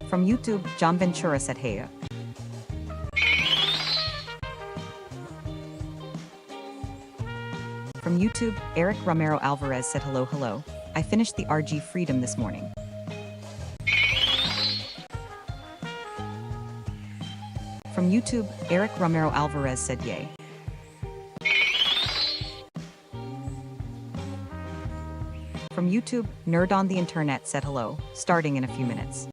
From YouTube, John Ventura said hey. From YouTube, Eric Romero Alvarez said hello. I finished the RG Freedom this morning. From YouTube, Eric Romero Alvarez said yay. From YouTube, Nerd on the Internet said hello, starting in a few minutes.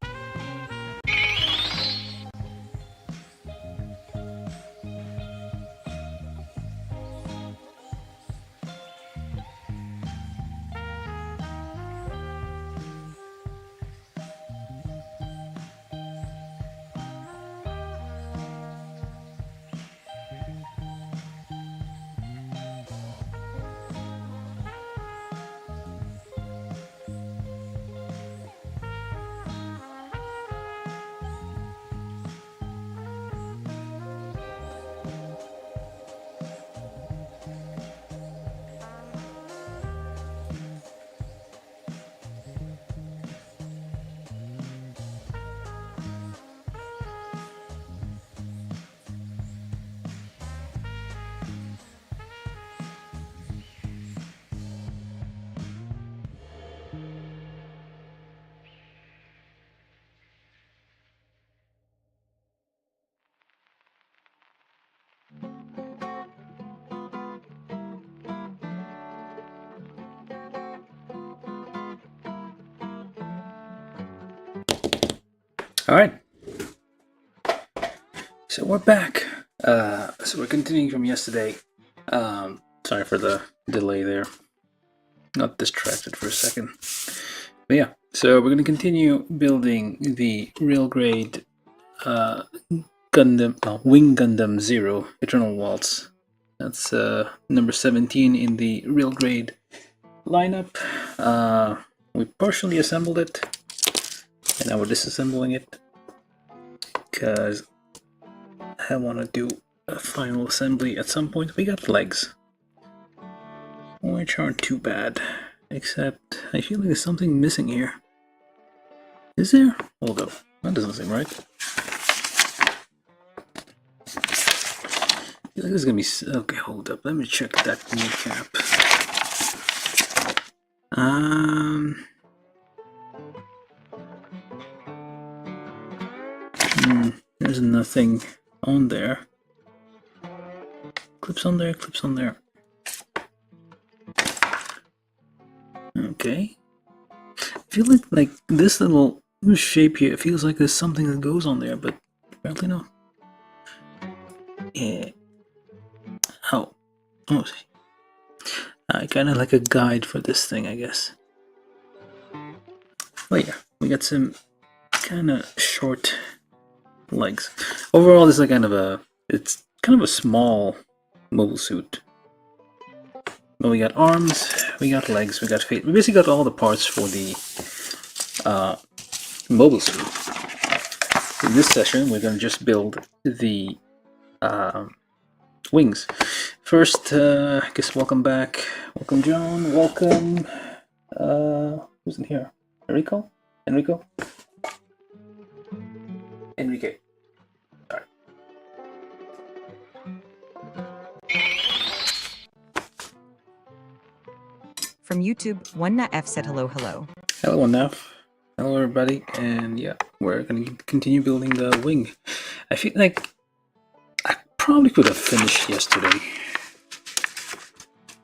Alright, so we're back. So we're continuing from yesterday. Sorry for the delay there. Not distracted for a second. But yeah, so we're going to continue building the real grade Wing Gundam Zero Eternal Waltz. That's number 17 in the real grade lineup. We partially assembled it. And now we're disassembling it because I want to do a final assembly at some point. We got legs, which aren't too bad, except I feel like there's something missing here. Is there? Hold up, that doesn't seem right. I feel like there's gonna be... Okay, hold up, let me check that kneecap. There's nothing on there. Clips on there, clips on there. Okay. I feel like this little shape here, it feels like there's something that goes on there, but apparently not. Yeah. Oh. Kind of like a guide for this thing, I guess. Oh yeah, we got some kind of short legs. Overall, this is it's kind of a small mobile suit. But we got arms, we got legs, we got feet. We basically got all the parts for the mobile suit. In this session, we're going to just build the wings. First, I guess welcome back. Welcome, John. Welcome. Who's in here? Enrico? Enrique. Alright. From YouTube, 1NF said hello. Hello, 1NF. Hello, everybody. And yeah, we're going to continue building the wing. I feel like I probably could have finished yesterday.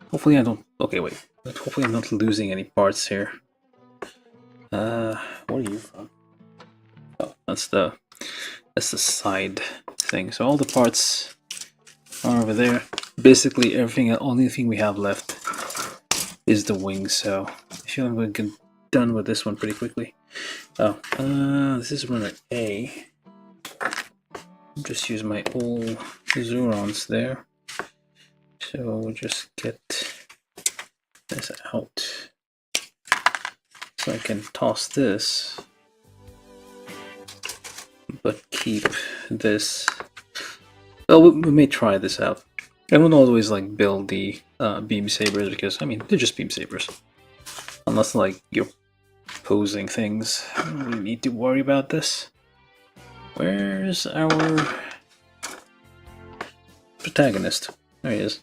Hopefully I don't... Okay, wait. But hopefully I'm not losing any parts here. Where are you from? Oh, that's the side thing. So all the parts are over there. Basically everything, only thing we have left is the wing, so I feel I'm going to get done with this one pretty quickly. Oh, this is runner A. I'll just use my old Zurons there. So we'll just get this out. So I can toss this, but keep this. Well, we may try this out. I won't always like build the beam sabers because I mean they're just beam sabers. Unless like you're posing things, I don't really need to worry about this. Where's our protagonist? There he is.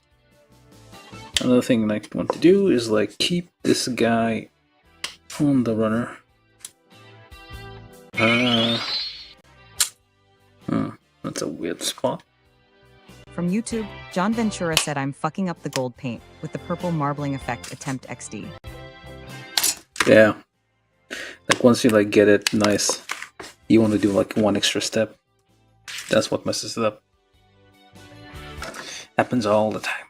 Another thing I want to do is like keep this guy on the runner. That's a weird spot. From YouTube, John Ventura said I'm fucking up the gold paint with the purple marbling effect attempt XD. Yeah. Like once you like get it nice, you want to do like one extra step. That's what messes it up. Happens all the time.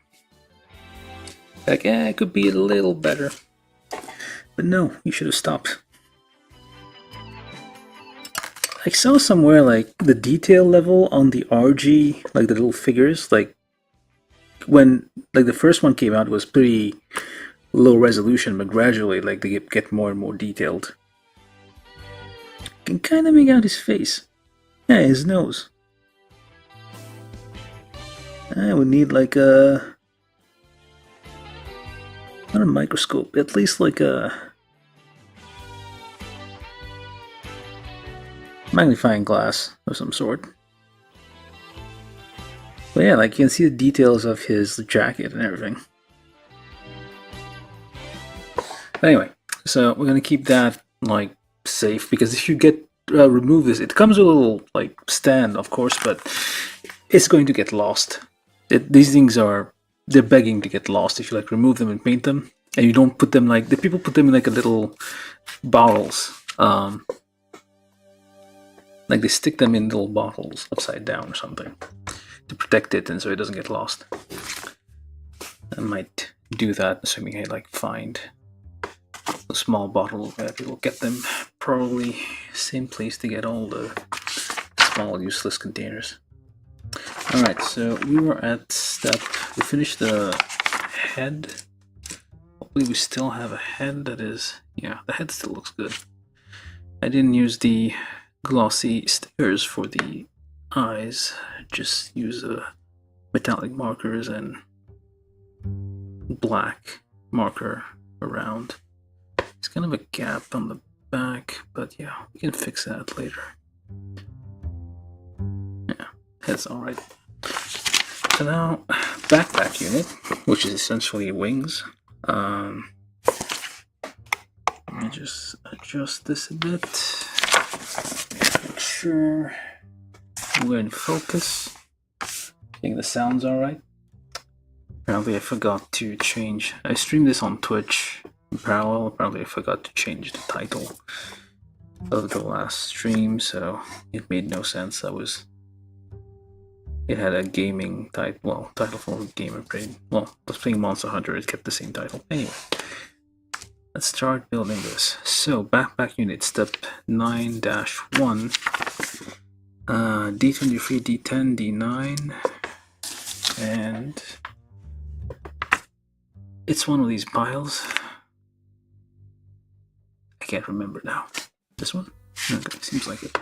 Like, it could be a little better. But no, you should have stopped. I saw somewhere like the detail level on the RG, like the little figures, like when like the first one came out, it was pretty low resolution, but gradually like they get more and more detailed. You can kind of make out his face. Yeah, his nose. I would need like a, not a microscope, at least like a magnifying glass of some sort. But yeah, like you can see the details of his jacket and everything. But anyway, so we're gonna keep that like safe, because if you get remove this, it comes with a little like stand, of course, but it's going to get lost. These things they're begging to get lost if you like remove them and paint them, and you don't put them like the people put them in like a little bottles. Like they stick them in little bottles upside down or something to protect it, and so it doesn't get lost. I might do that, assuming I like find a small bottle where people get them. Probably same place to get all the small useless containers. Alright, so we were at step, we finished the head. Hopefully we still have a head that is, yeah, the head still looks good. I didn't use the glossy stickers for the eyes, just use metallic markers and black marker around. It's kind of a gap on the back, but yeah, we can fix that later. Yeah, head's alright. So now, backpack unit, which is essentially wings. Let me just adjust this a bit. Make sure we're in focus. I think the sound's alright. Apparently I forgot to change. I streamed this on Twitch in parallel. Apparently I forgot to change the title of the last stream, so it made no sense. It had a gaming title, well, title for gamer brain. Well, I was playing Monster Hunter, it kept the same title. Anyway, let's start building this. So, backpack unit, step 9-1. D23, D10, D9. And it's one of these piles. I can't remember now. This one? Okay, seems like it.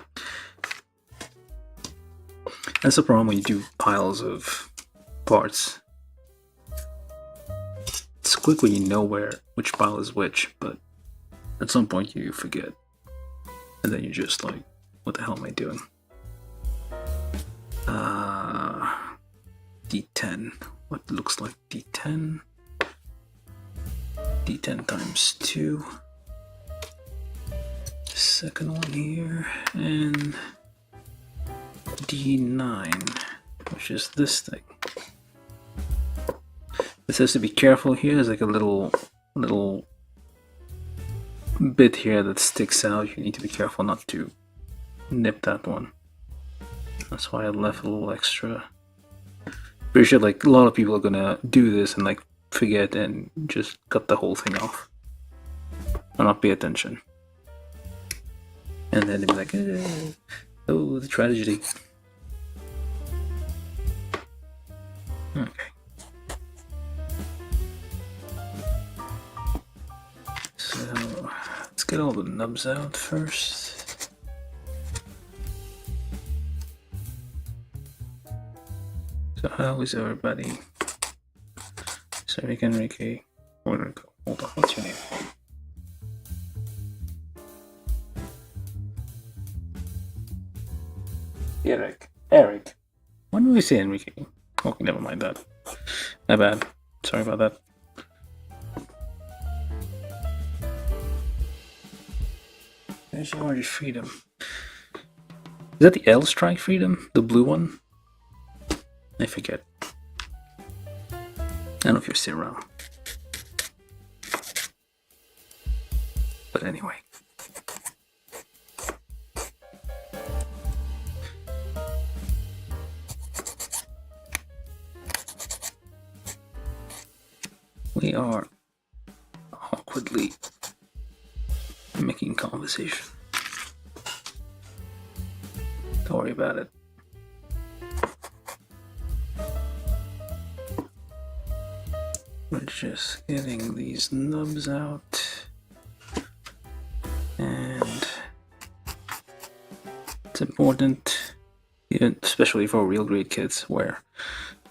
That's the problem when you do piles of parts. It's quick when you know which pile is which, but at some point you forget. And then you're just like, what the hell am I doing? D10. What looks like D10? D10 times 2. Second one here, and D9, which is this thing. This has to be careful here. There's like a little bit here that sticks out. You need to be careful not to nip that one. That's why I left a little extra. Pretty sure like a lot of people are gonna do this and like forget and just cut the whole thing off or not pay attention. And then they'd be like, oh, the tragedy. Okay. So, let's get all the nubs out first. So, how is everybody? So, Enrique. Hold on, what's your name? Eric. Why do I say Enrique? Okay, never mind that. My bad. Sorry about that. There's your freedom. Is that the L strike freedom? The blue one? I forget. I don't know if you're still around. But anyway. We are awkwardly making conversation. Don't worry about it. We're just getting these nubs out. And it's important, even especially for real grade kits, where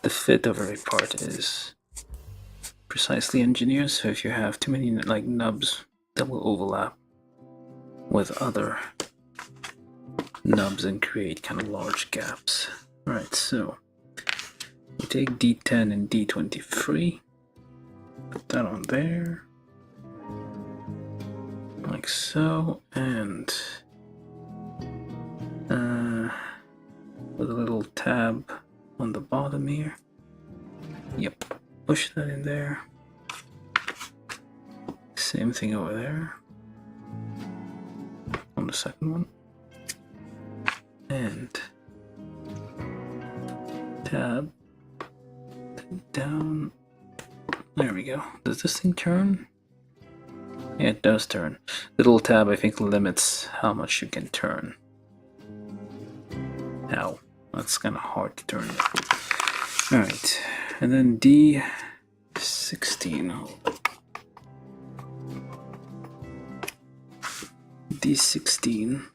the fit of every part is precisely engineered. So if you have too many like nubs that will overlap with other nubs and create kind of large gaps. Right, so we take D10 and D23, put that on there, like so, and with a little tab on the bottom here. Yep, push that in there. Same thing over there on the second one. And tab down. There we go. Does this thing turn? Yeah, it does turn. The little tab, I think, limits how much you can turn. Ow. That's kind of hard to turn. Alright. And then D16. D16.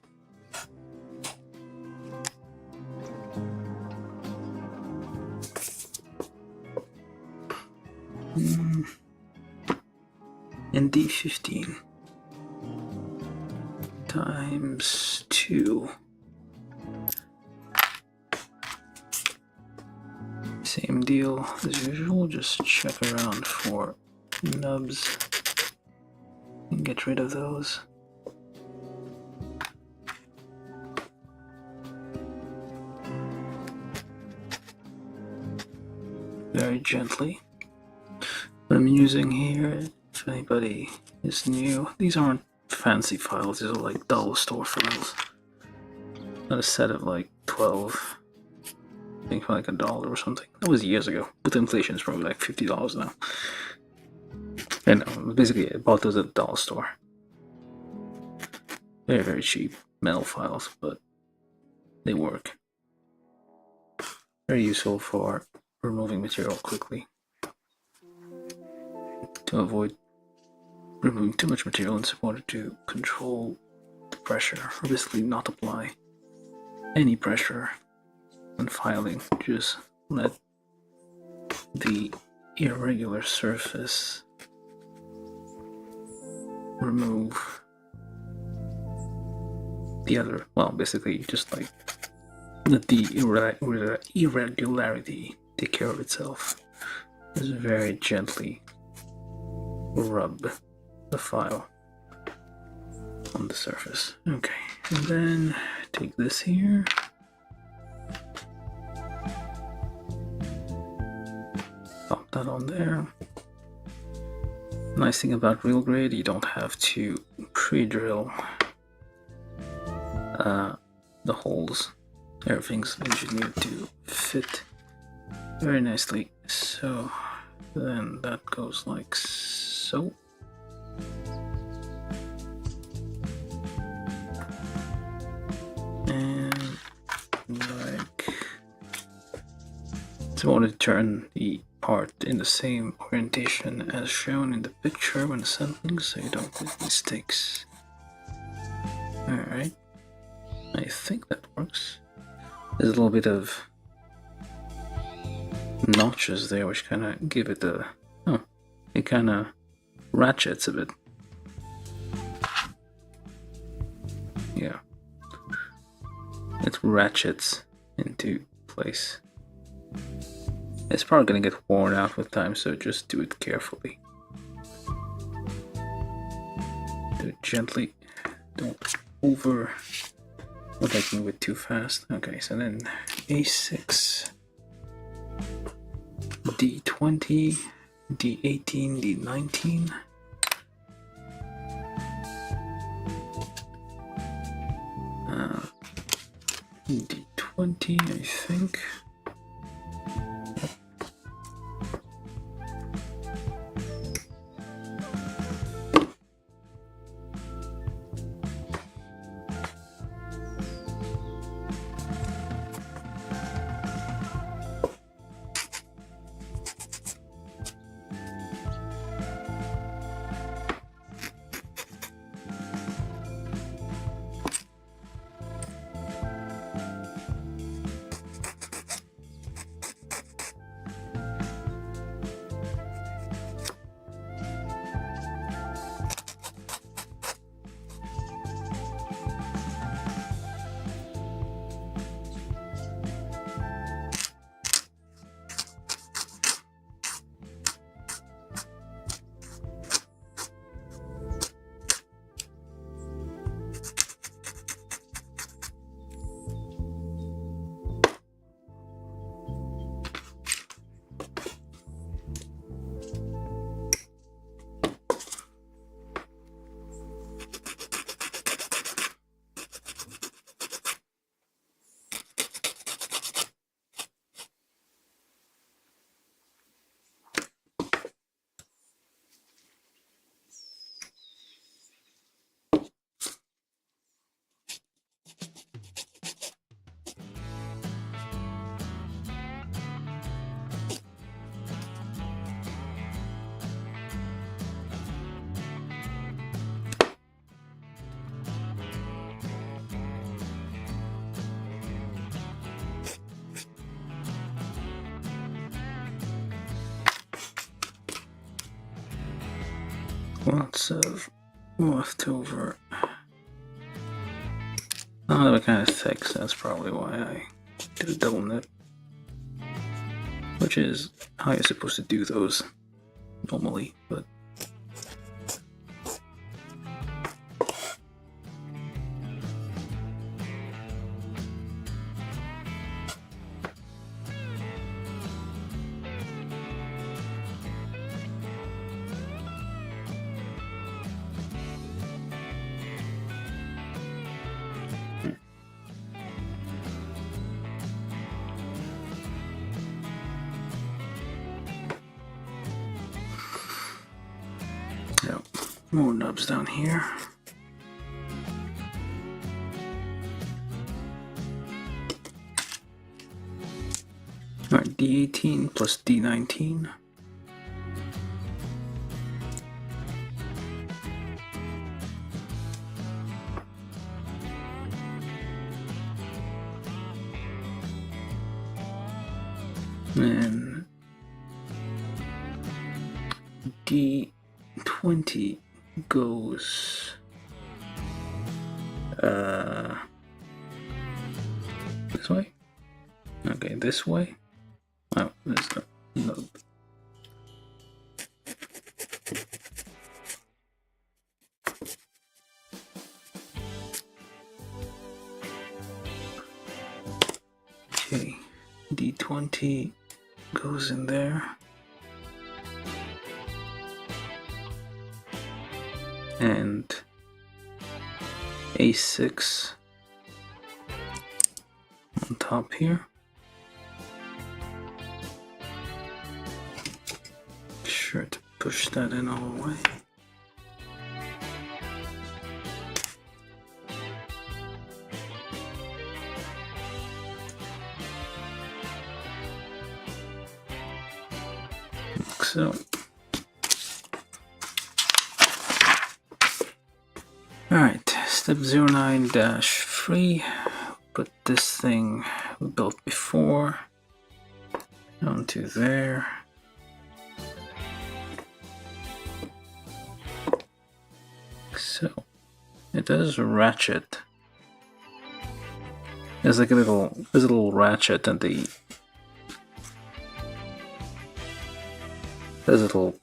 And D15 times 2. Same deal as usual, just check around for nubs and get rid of those. Very gently. What I'm using here, if anybody is new, these aren't fancy files, these are like dollar store files. Not a set of like 12, I think for like $1 or something. That was years ago. With inflation, it's probably like $50 now. And basically, I bought those at the dollar store. Very, very cheap metal files, but they work. Very useful for removing material quickly. To avoid removing too much material, it's important to control the pressure, or basically not apply any pressure when filing. Just let the irregular surface remove the other, well, basically just like let the irregularity take care of itself. Just very gently rub the file on the surface. Okay, and then take this here, pop that on there. Nice thing about real grade, you don't have to pre-drill the holes. Everything's engineered to fit very nicely. So then that goes like so. And like, so I want to turn the part in the same orientation as shown in the picture when assembling, so you don't make mistakes. Alright, I think that works. There's a little bit of notches there which kind of give it a, oh, it kind of ratchets a bit. Yeah, it ratchets into place. It's probably gonna get worn out with time, so just do it carefully. Do it gently. Don't like move it too fast. Okay, so then A6, D20, D18, D19. D20, I think. Lots of leftover. Oh, they were kind of thick, so that's probably why I did a double knit. Which is how you're supposed to do those normally, but more nubs down here. Alright, D18 plus D19. And D20 goes this way. Okay, this way. Oh, there's no nub. Okay, D20 goes in there. And A6 on top here. Sure to push that in all the way. Like so. Alright, step 09-3, put this thing we built before onto there. So, it does ratchet There's like there's a little ratchet and there's a little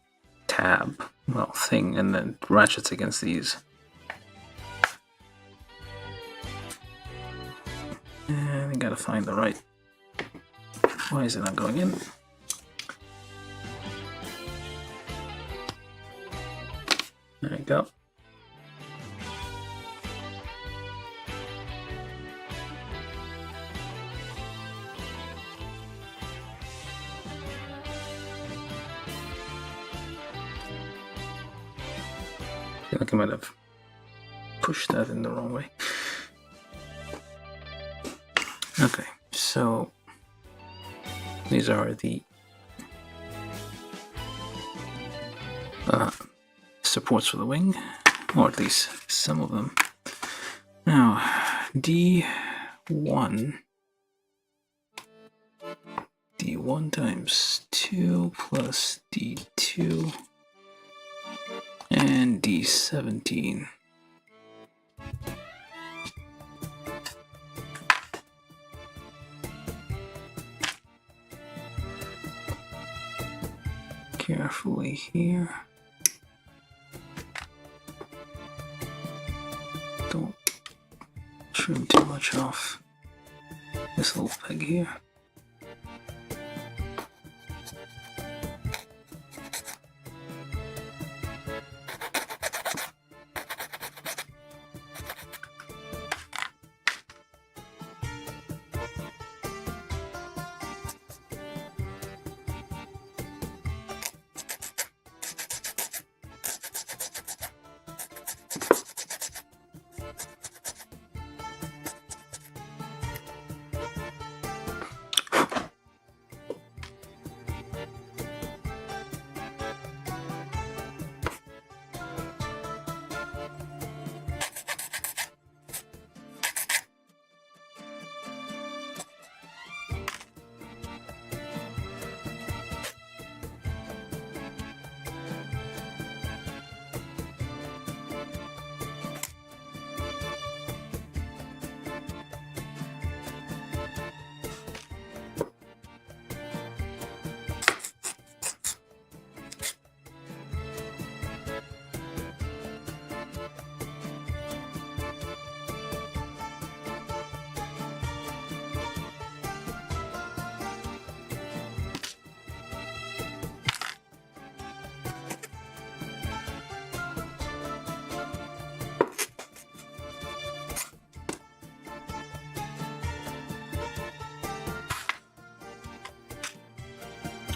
tab, well, thing, and then ratchets against these. And I gotta find the right. Why is it not going in? There you go. I feel like I might have pushed that in the wrong way. Okay, so these are the supports for the wing, or at least some of them. Now, D1 times 2 plus D2 and D17. Carefully here. Don't trim too much off this little peg here.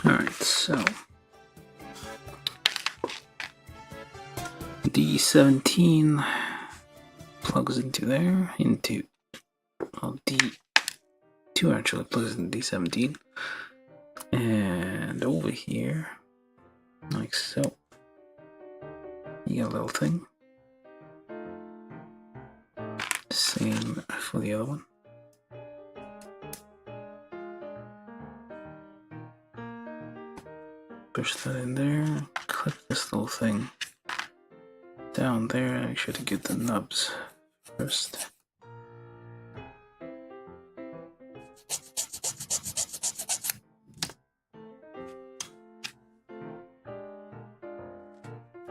Alright, so D17 plugs into there, into, well, D2 actually plugs into D17, and over here, like so, you get a little thing. Same for the other one. Push that in there, clip this little thing down there. Make sure to get the nubs first.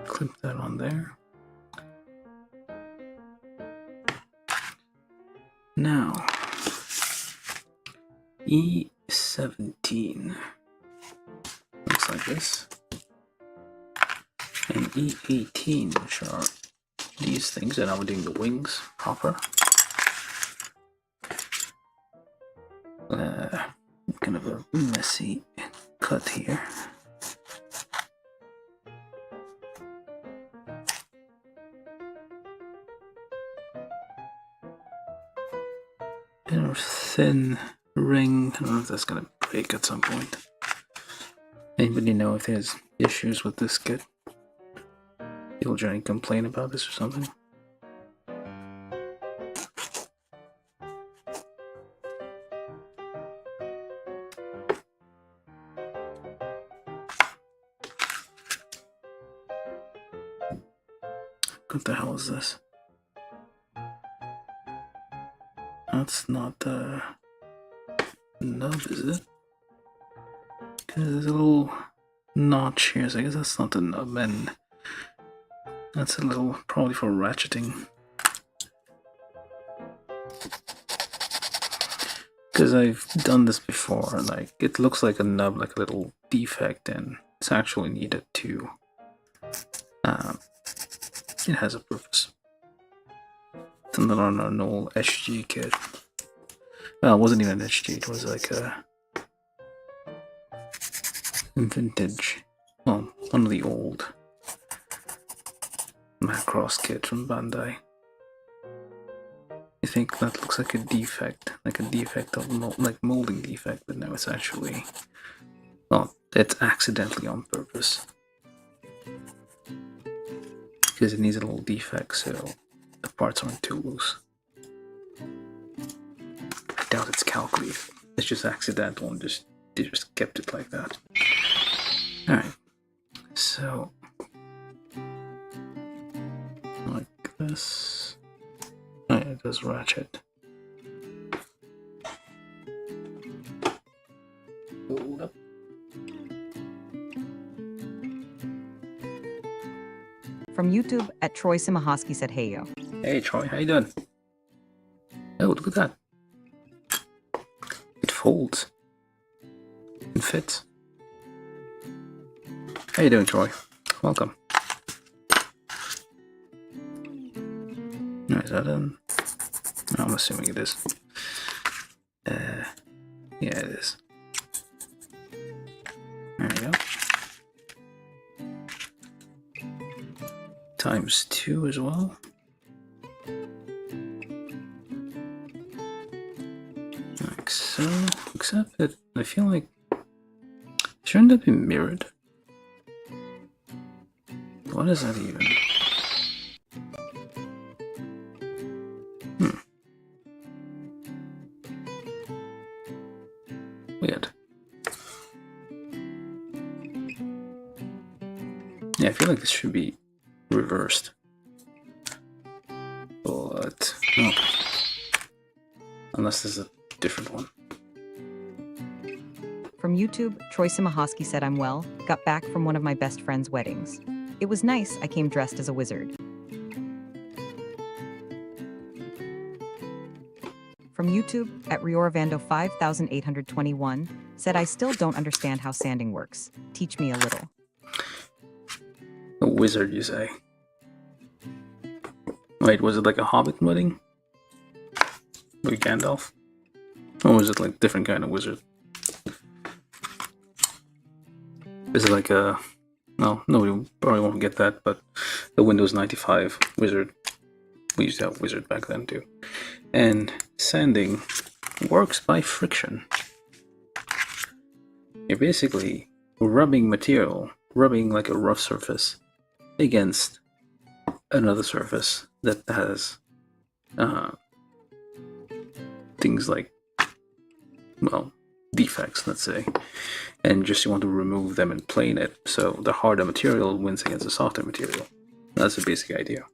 Clip that on there. Now, E17 looks like this, and E18, which are these things, and now we're doing the wings proper. Kind of a messy cut here. And a thin ring. I don't know if that's gonna break at some point. Anybody know if there's issues with this kit? People generally complain about this or something? What the hell is this? That's not the nub, is it? Because there's a little notch here, so I guess that's not the nub, and that's a little probably for ratcheting. Because I've done this before, like it looks like a nub, like a little defect, and it's actually needed to. It has a purpose. It's another on an old HG kit. Well, it wasn't even an HG, it was like a vintage, well, one of the old Macross kit from Bandai. You think that looks like a defect of like molding defect, but no, it's actually, well, it's accidentally on purpose. Because it needs a little defect, so the parts aren't too loose. I doubt it's calculated. It's just accidental and they just kept it like that. Alright, so like this. Alright, it does ratchet. Hold up. From YouTube at Troy Simahoski said, "Hey yo." Hey Troy, how you doing? Oh, look at that. It folds. It fits. How you doing, Troy? Welcome. Is that in? No, I'm assuming it is. Yeah, it is. There we go. ×2 as well. Like so. Except that I feel like shouldn't that be mirrored? What is that even? Weird. Yeah, I feel like this should be reversed. But no. Unless there's a different one. From YouTube, Troy Simahoski said, "I'm well. Got back from one of my best friend's weddings. It was nice. I came dressed as a wizard." From YouTube at Rioravando 5821 said, "I still don't understand how sanding works. Teach me a little." A wizard, you say? Wait, was it like a Hobbit wedding? Like Gandalf? Or was it like different kind of wizard? Is it like a... Well, nobody probably won't get that, but the Windows 95 wizard. We used to have wizard back then too. And sanding works by friction. You're basically rubbing material, rubbing like a rough surface against another surface that has things like, well, defects, let's say, and just you want to remove them and plane it so the harder material wins against the softer material. That's the basic idea.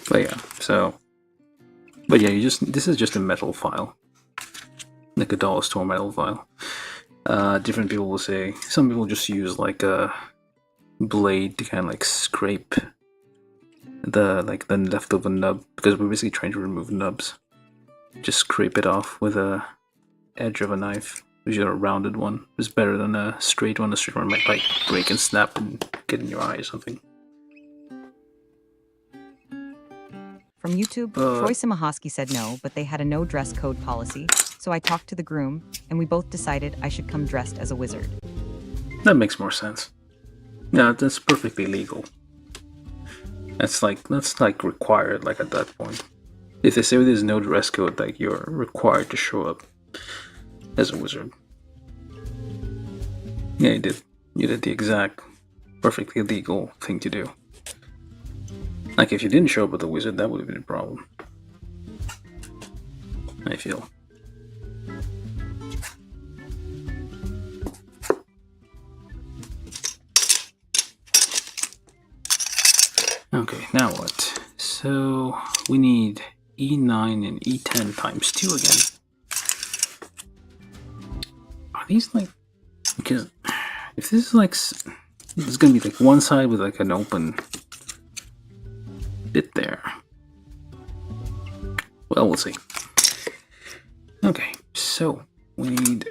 But yeah, but yeah, this is just a metal file, like a dollar store metal file. Different people will say, some people just use like a blade to kind of like scrape the leftover nub, because we're basically trying to remove nubs. Just scrape it off with a edge of a knife. Usually a rounded one is better than a straight one. A straight one might like break and snap and get in your eye or something. From YouTube, Troy Simahoski said no, but they had a no dress code policy, so I talked to the groom, and we both decided I should come dressed as a wizard. That makes more sense. Yeah, that's perfectly legal. That's like required, like at that point. If they say there's no dress code, like you're required to show up as a wizard. Yeah, you did. You did the exact, perfectly legal thing to do. Like if you didn't show up with a wizard, that would have been a problem. I feel. Okay, now what? So we need E9 and E10 times 2 again. Are these like... Because if this is like... It's gonna be like one side with like an open bit there. Well, we'll see. Okay, so we need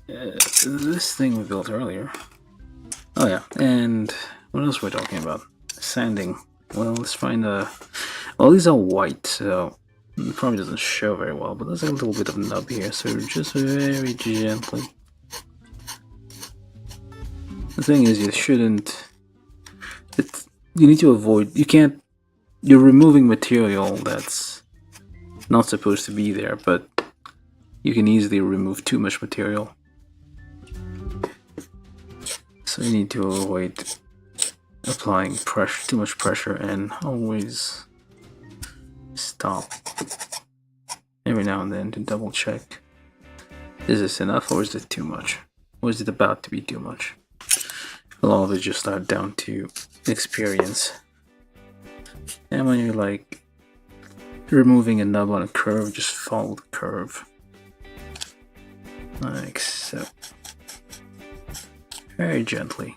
this thing we built earlier. Oh yeah, and what else were we talking about? Sanding. Well, let's find a... Well, these are white, so it probably doesn't show very well, but there's a little bit of nub here, so just very gently. The thing is, you shouldn't... You need to avoid... You can't... You're removing material that's not supposed to be there, but you can easily remove too much material. So you need to avoid applying pressure, too much pressure, and always stop every now and then to double check. Is this enough, or is it too much? Or is it about to be too much? A lot of it just start down to experience. And when you're like removing a nub on a curve, just follow the curve. Like so. Very gently.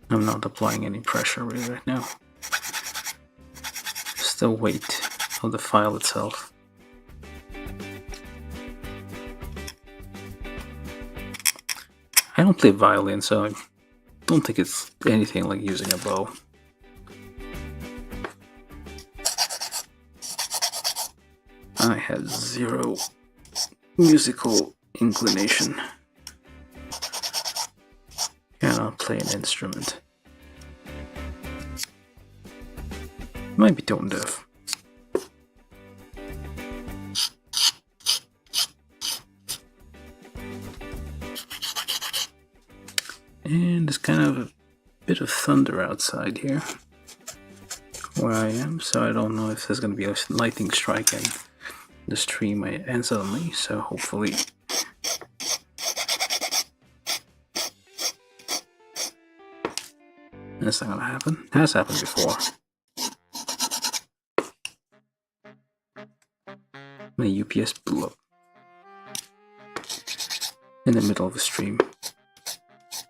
I'm not applying any pressure really right now. Just the weight of the file itself. I don't play violin, so I don't think it's anything like using a bow. I have zero musical inclination. Cannot play an instrument. Might be tone deaf. And there's kind of a bit of thunder outside here where I am, so I don't know if there's going to be a lightning strike and the stream might end suddenly, so hopefully that's not going to happen. It has happened before. My UPS blew up in the middle of a stream.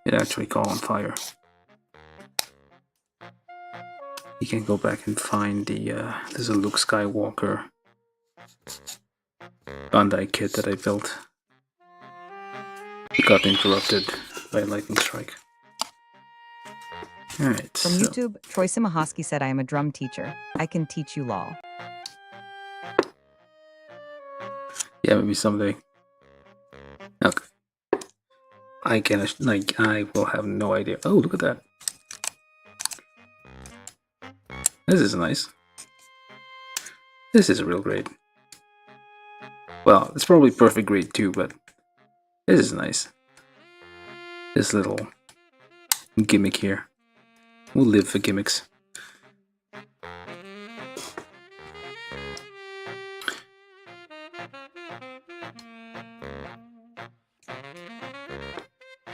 It actually caught on fire. You can go back and find the, there's a Luke Skywalker Bandai kit that I built. It got interrupted by a lightning strike. Alright, From YouTube, Troy Simahosky said, I am a drum teacher. I can teach you law. Yeah, maybe someday. Okay. I can, like, I will have no idea. Oh, look at that. This is nice. This is real grade. Well, it's probably perfect grade too, but this is nice. This little gimmick here. We'll live for gimmicks.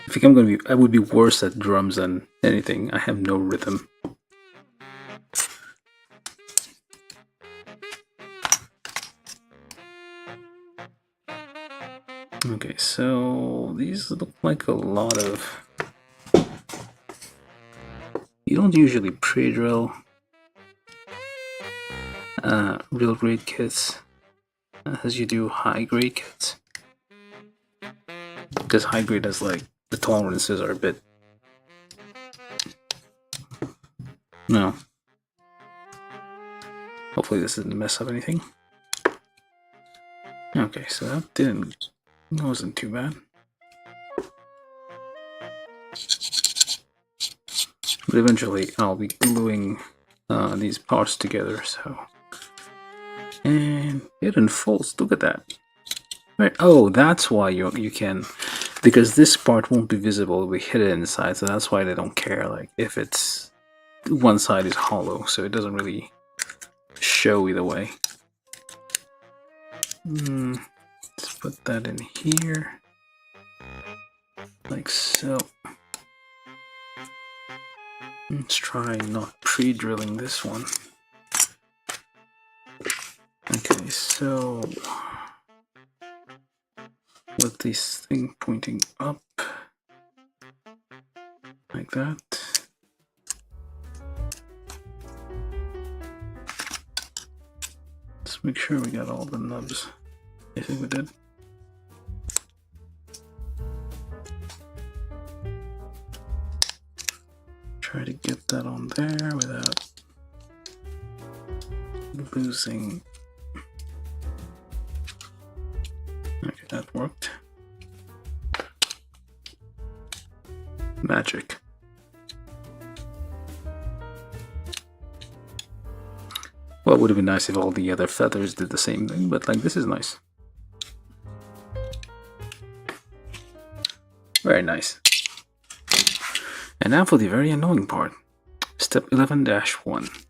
I think I would be worse at drums than anything. I have no rhythm. Okay, so these look like a lot of... You don't usually pre-drill real grade kits as you do high grade kits. Because high grade has like, the tolerances are a bit... No. Hopefully this didn't mess up anything. Okay, so that wasn't too bad. But eventually I'll be gluing these parts together, so... And it unfolds, look at that. Right. Oh, that's why you can... Because this part won't be visible, it'll be hidden inside, so that's why they don't care, like, if it's... One side is hollow, so it doesn't really show either way. Let's put that in here. Like so. Let's try not pre-drilling this one. Okay, so with this thing pointing up like that. Let's make sure we got all the nubs. I think we did. Try to get that on there without losing. Okay, that worked. Magic. Well, it would have been nice if all the other feathers did the same thing, but like this is nice. Very nice. And now for the very annoying part. Step 11-1.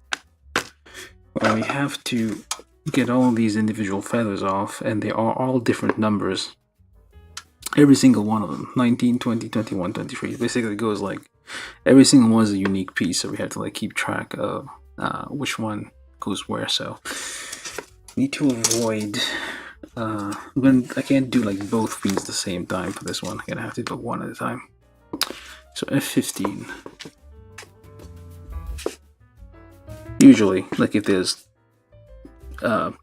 Where we have to get all these individual feathers off, and they are all different numbers. Every single one of them. 19, 20, 21, 23. Basically it goes like, every single one is a unique piece, so we have to like keep track of which one goes where. So need to avoid when I can't do like both feeds at the same time for this one. I'm gonna have to do one at a time. So F15. Usually, like if there's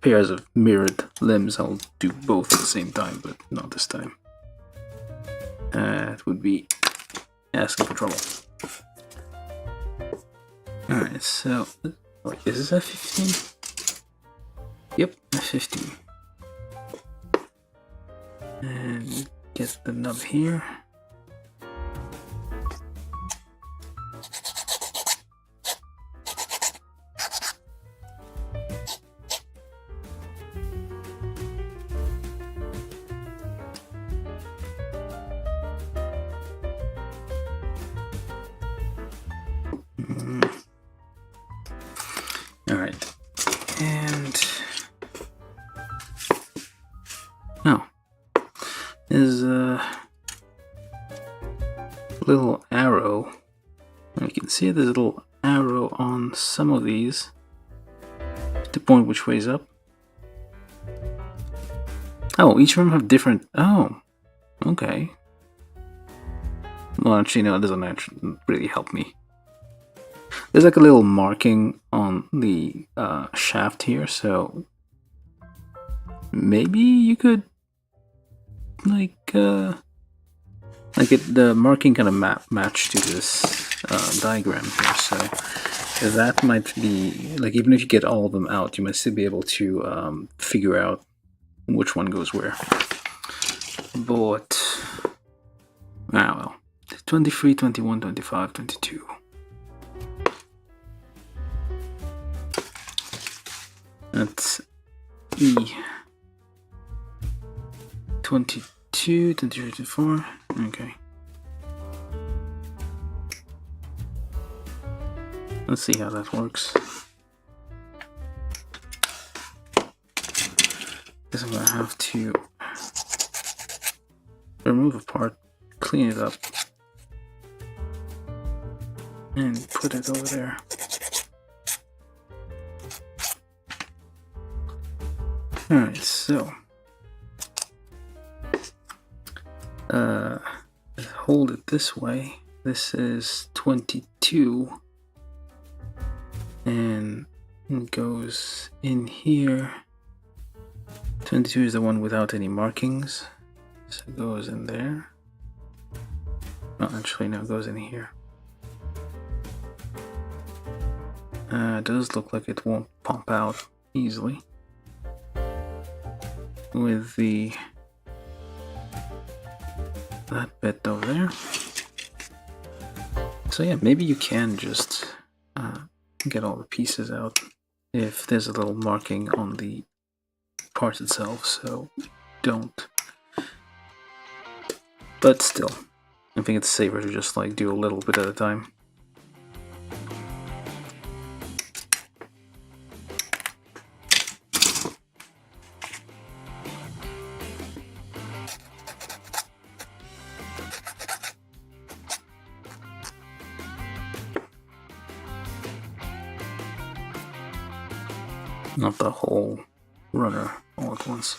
pairs of mirrored limbs, I'll do both at the same time, but not this time. It would be asking for trouble. Alright, so is this F15? Yep, F15. And get the nub here. Alright, and now there's a little arrow. You can see there's a little arrow on some of these to point which way's up. Oh, each of them have different. Oh, okay. Well, actually, no, it doesn't actually really help me. There's like a little marking on the shaft here, so maybe you could like the marking kind of match to this diagram here. So that might be like, even if you get all of them out, you might still be able to figure out which one goes where. But well, 23, 21, 25, 22. That's E. 22, 23, 24. Okay. Let's see how that works. Guess I'm gonna have to remove a part, clean it up, and put it over there. Alright, so hold it this way. This is 22, and it goes in here. 22 is the one without any markings, so it goes in there. No, actually, no, it goes in here. It does look like it won't pop out easily with that bit over there. So yeah, maybe you can just get all the pieces out if there's a little marking on the part itself, so don't. But still, I think it's safer to just like do a little bit at a time. not the whole runner all at once.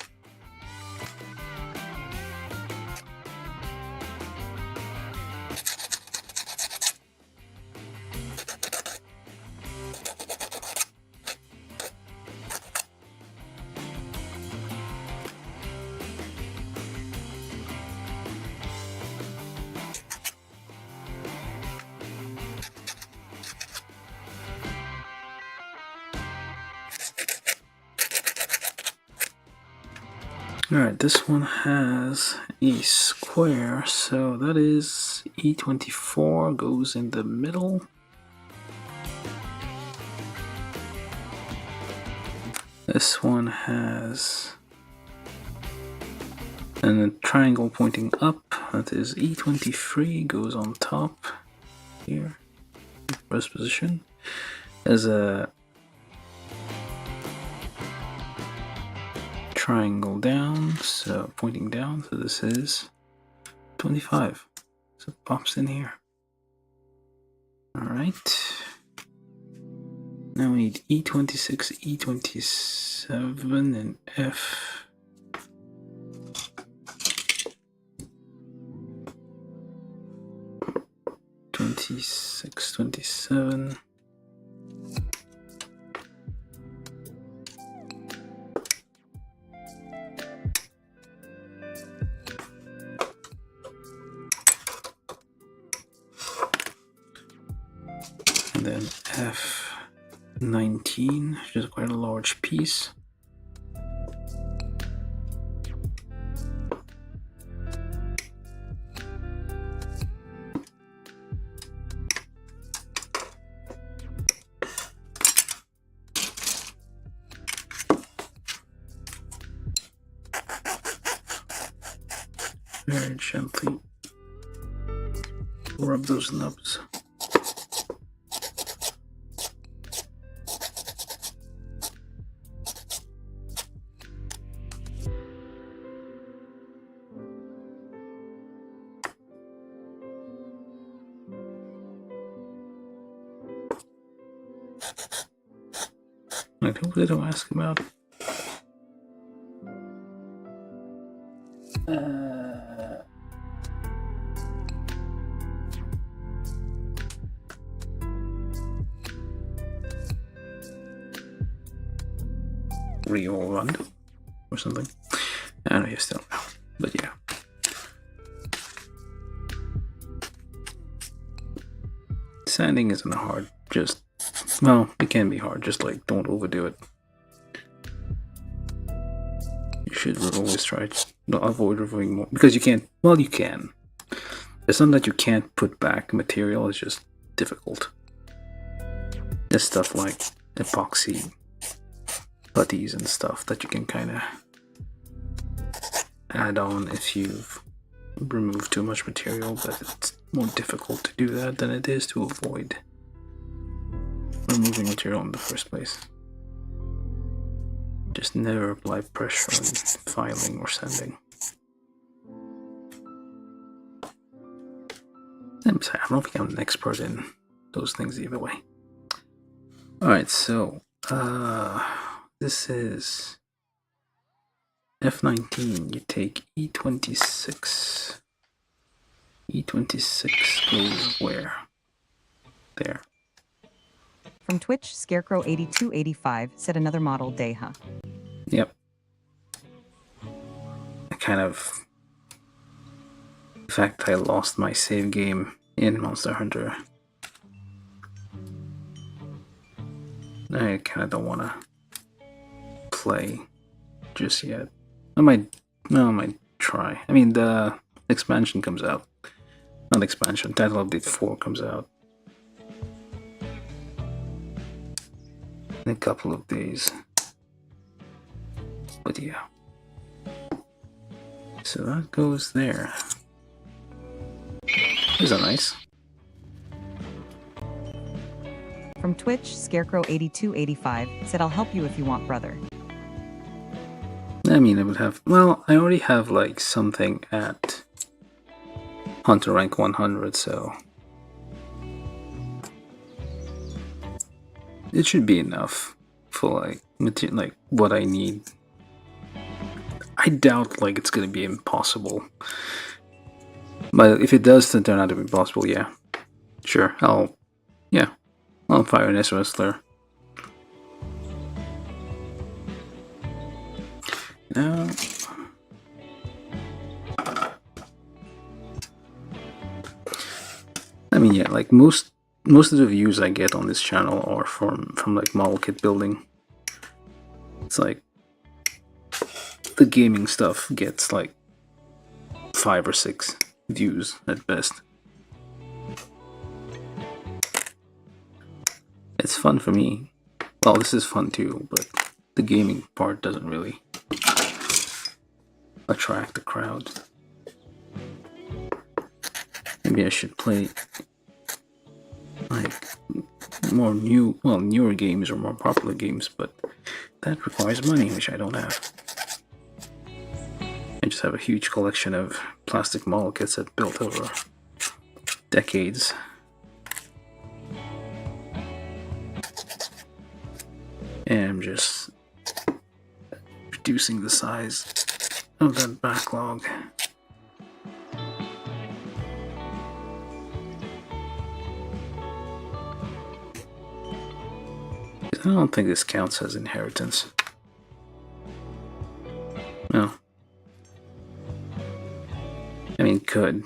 Alright, this one has a square, so that is E24 goes in the middle. This one has a triangle pointing up, that is E23 goes on top here, first position. There's a triangle down, so pointing down, so this is 25, so it pops in here. Alright, now we need E26, E27, and F. '26, '27. And then F19, which is quite a large piece. Very gently rub those nubs. Wait, who did I ask about? Rio Rondo or something. I don't know, you still know, but yeah. Sanding isn't hard, just, well, it can be hard, just like don't overdo it. You should always try to avoid removing more, because you can't, well, you can. It's not that you can't put back material, it's just difficult. There's stuff like epoxy putties and stuff that you can kind of add on if you've removed too much material, but it's more difficult to do that than it is to avoid removing material in the first place. Just never apply pressure on filing or sanding. I don't think I'm an expert in those things either way. Alright, so this is F19, you take E26. E26 goes where? There. From Twitch, Scarecrow8285 said another model Deha. Yep. I kind of... In fact, I lost my save game in Monster Hunter. I kind of don't want to play just yet. I might try. I mean, the expansion comes out. Not expansion, Title Update 4 comes out in a couple of days. But yeah. So that goes there. These are nice. From Twitch, Scarecrow8285 said, I'll help you if you want, brother. I mean, I would have... Well, I already have, like, something at Hunter rank 100, so... it should be enough for, like, like what I need. I doubt like it's gonna be impossible. But if it does turn out to be possible, yeah. Sure, I'll fire an SOS there. Now, I mean, yeah, like most of the views I get on this channel are from like model kit building. It's like the gaming stuff gets like 5 or 6 views at best. It's fun for me. Well, this is fun too, but the gaming part doesn't really attract the crowd. Maybe I should play like more newer games or more popular games, but that requires money, which I don't have. I just have a huge collection of plastic model kits that built over decades. And I'm just reducing the size of that backlog. I don't think this counts as inheritance. No. I mean, could.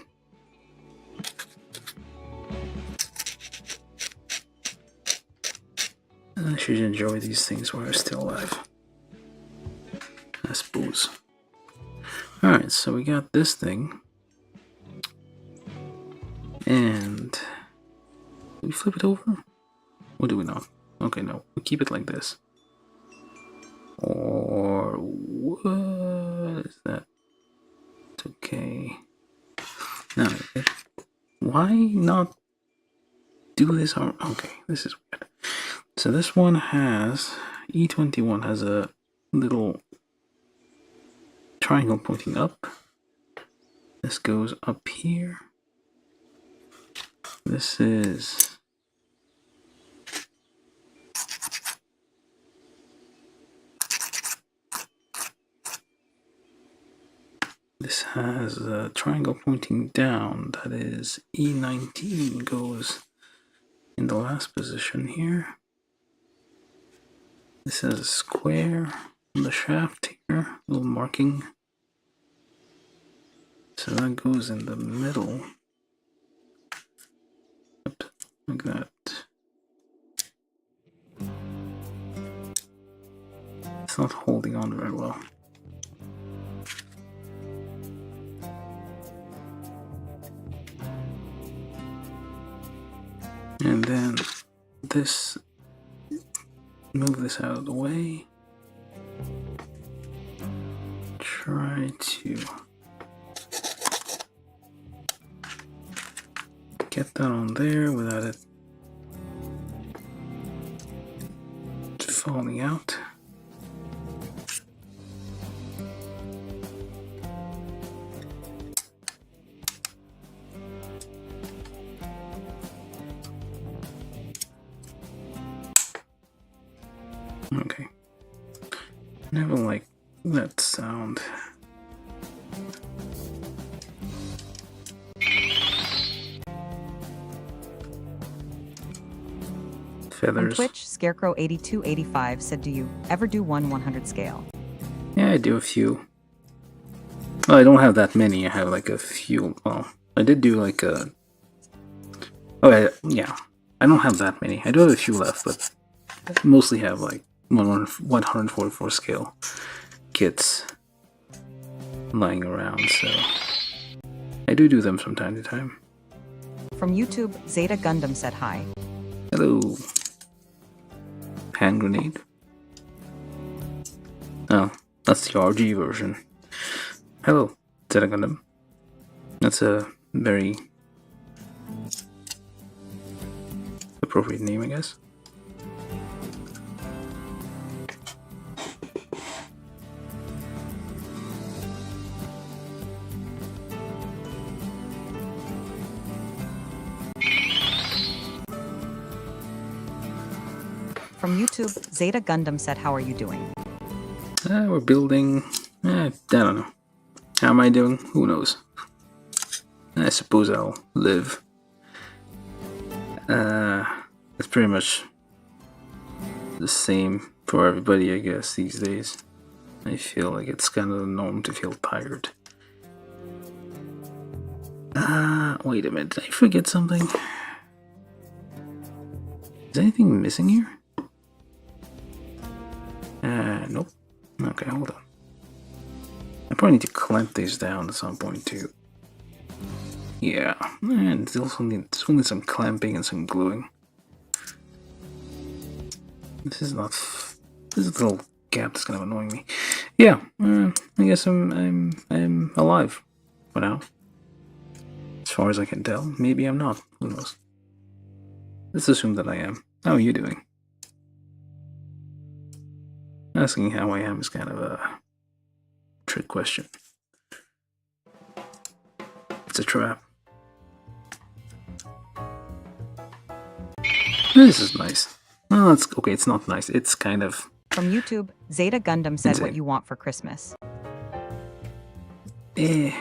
I should enjoy these things while I'm still alive. I suppose. Alright, so we got this thing. And do we flip it over? Or do we not? Okay, no. We keep it like this. Or what is that? It's okay. Now, why not do this? Okay, this is weird. So this one has, E21 has a little triangle pointing up. This goes up here. This is this has a triangle pointing down. That is E19 goes in the last position here. This has a square on the shaft here, a little marking. So that goes in the middle. Like that. It's not holding on very well. And then this, move this out of the way. Try to get that on there without it falling out. Okay. Never like that sound. On Feathers. Twitch, Scarecrow8285 said, do you ever do 1/100 scale? Yeah, I do a few. Well, I don't have that many. I have like a few. Well, I did do like a. Oh, yeah. I don't have that many. I do have a few left, but I mostly have like 144 scale kits lying around, so I do them from time to time. From YouTube, Zeta Gundam said hi. Hello. Hand grenade. Oh, that's the RG version. Hello, Zeta Gundam. That's a very appropriate name, I guess. From From YouTube, Zeta Gundam said, how are you doing? We're building. I don't know. How am I doing? Who knows? I suppose I'll live. It's pretty much the same for everybody, I guess, these days. I feel like it's kind of the norm to feel tired. Wait a minute, did I forget something? Is anything missing here? Nope. Okay, hold on. I probably need to clamp these down at some point too. Yeah, and there's only some clamping and some gluing. This is a little gap that's kind of annoying me. Yeah, I guess I'm alive for now. As far as I can tell, maybe I'm not. Who knows? Let's assume that I am. How are you doing? Asking how I am is kind of a trick question. It's a trap. This is nice. Well, it's okay. It's not nice. It's kind of. From YouTube, Zeta Gundam said, insane. what you want for Christmas. This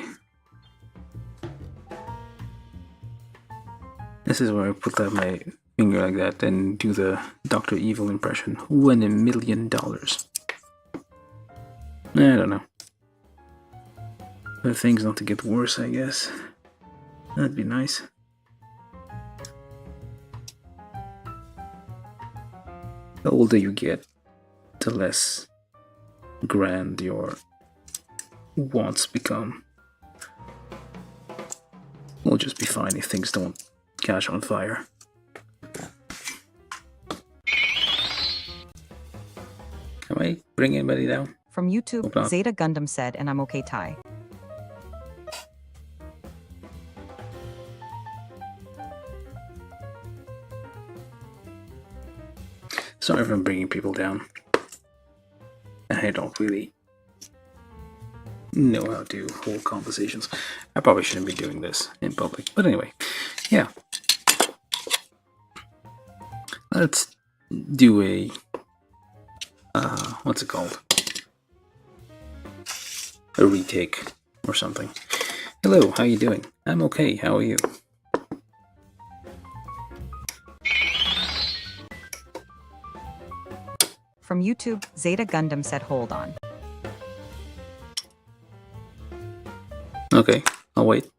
is where I put out my finger like that and do the Dr. Evil impression. $1 million. I don't know. For things not to get worse, I guess. That'd be nice. The older you get, the less grand your wants become. We'll just be fine if things don't catch on fire. Am I bringing anybody down? From YouTube, Zeta Gundam said, and I'm okay, Ty. Sorry if I'm bringing people down. I don't really know how to hold conversations. I probably shouldn't be doing this in public. But anyway, yeah. Let's do a... what's it called? A retake or something. Hello, how you doing? I'm okay, how are you? From YouTube, Zeta Gundam said, hold on. Okay, I'll wait.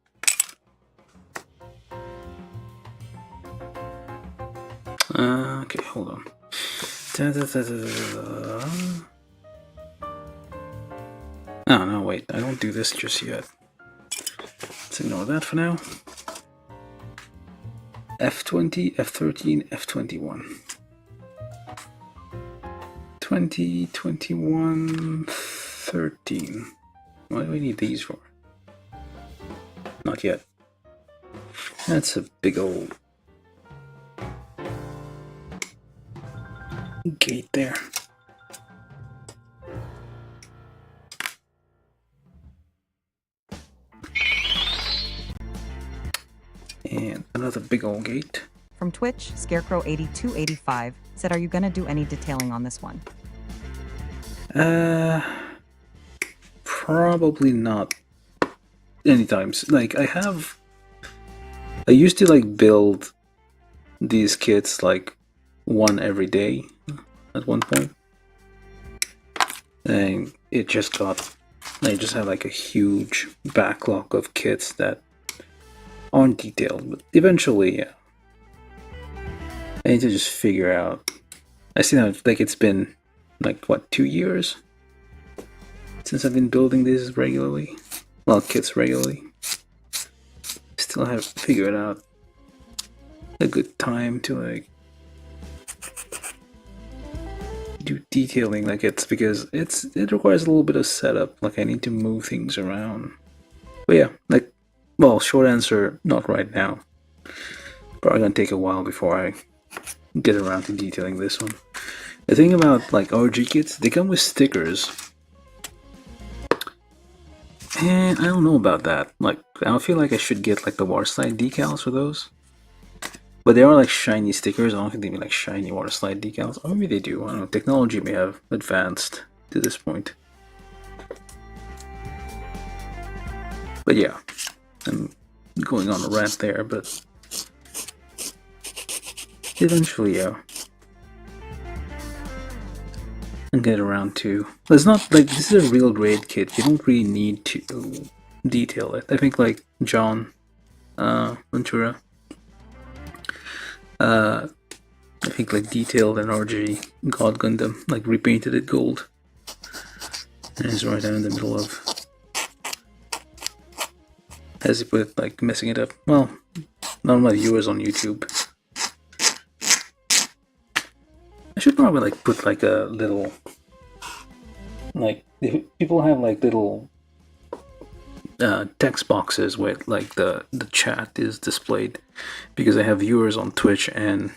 Okay, hold on. Oh, no, wait. I don't do this just yet. Let's ignore that for now. F20, F13, F21. 20, 21, 13. What do we need these for? Not yet. That's a big old gate there. And another big old gate. From Twitch, Scarecrow8285 said, are you gonna do any detailing on this one? Probably not anytime. Like, I used to like build these kits like one every day at one point. And it just I just had like a huge backlog of kits that aren't detailed, but eventually, yeah. I need to just figure out. I see now, like, it's been like what, 2 years since I've been building these regularly. Well, kits regularly. Still haven't figured out a good time to like do detailing like it's because it requires a little bit of setup. Like, I need to move things around. But yeah, like, well, short answer, not right now. Probably gonna take a while before I get around to detailing this one. The thing about like RG kits, they come with stickers. And I don't know about that. Like, I feel like I should get like the Warside decals for those. But they are like shiny stickers. I don't think they mean like shiny water slide decals. Or maybe they do. I don't know. Technology may have advanced to this point. But yeah, I'm going on a rant there, but eventually, yeah, I'll get around to. It's not like this is a real grade kit. You don't really need to detail it. I think like John Ventura, I think like detailed an RG God Gundam, like repainted it gold, and it's right down in the middle of. As he put it, like messing it up. Well, none of my viewers on YouTube. I should probably like put like a little, like people have like little text boxes where like the chat is displayed, because I have viewers on Twitch and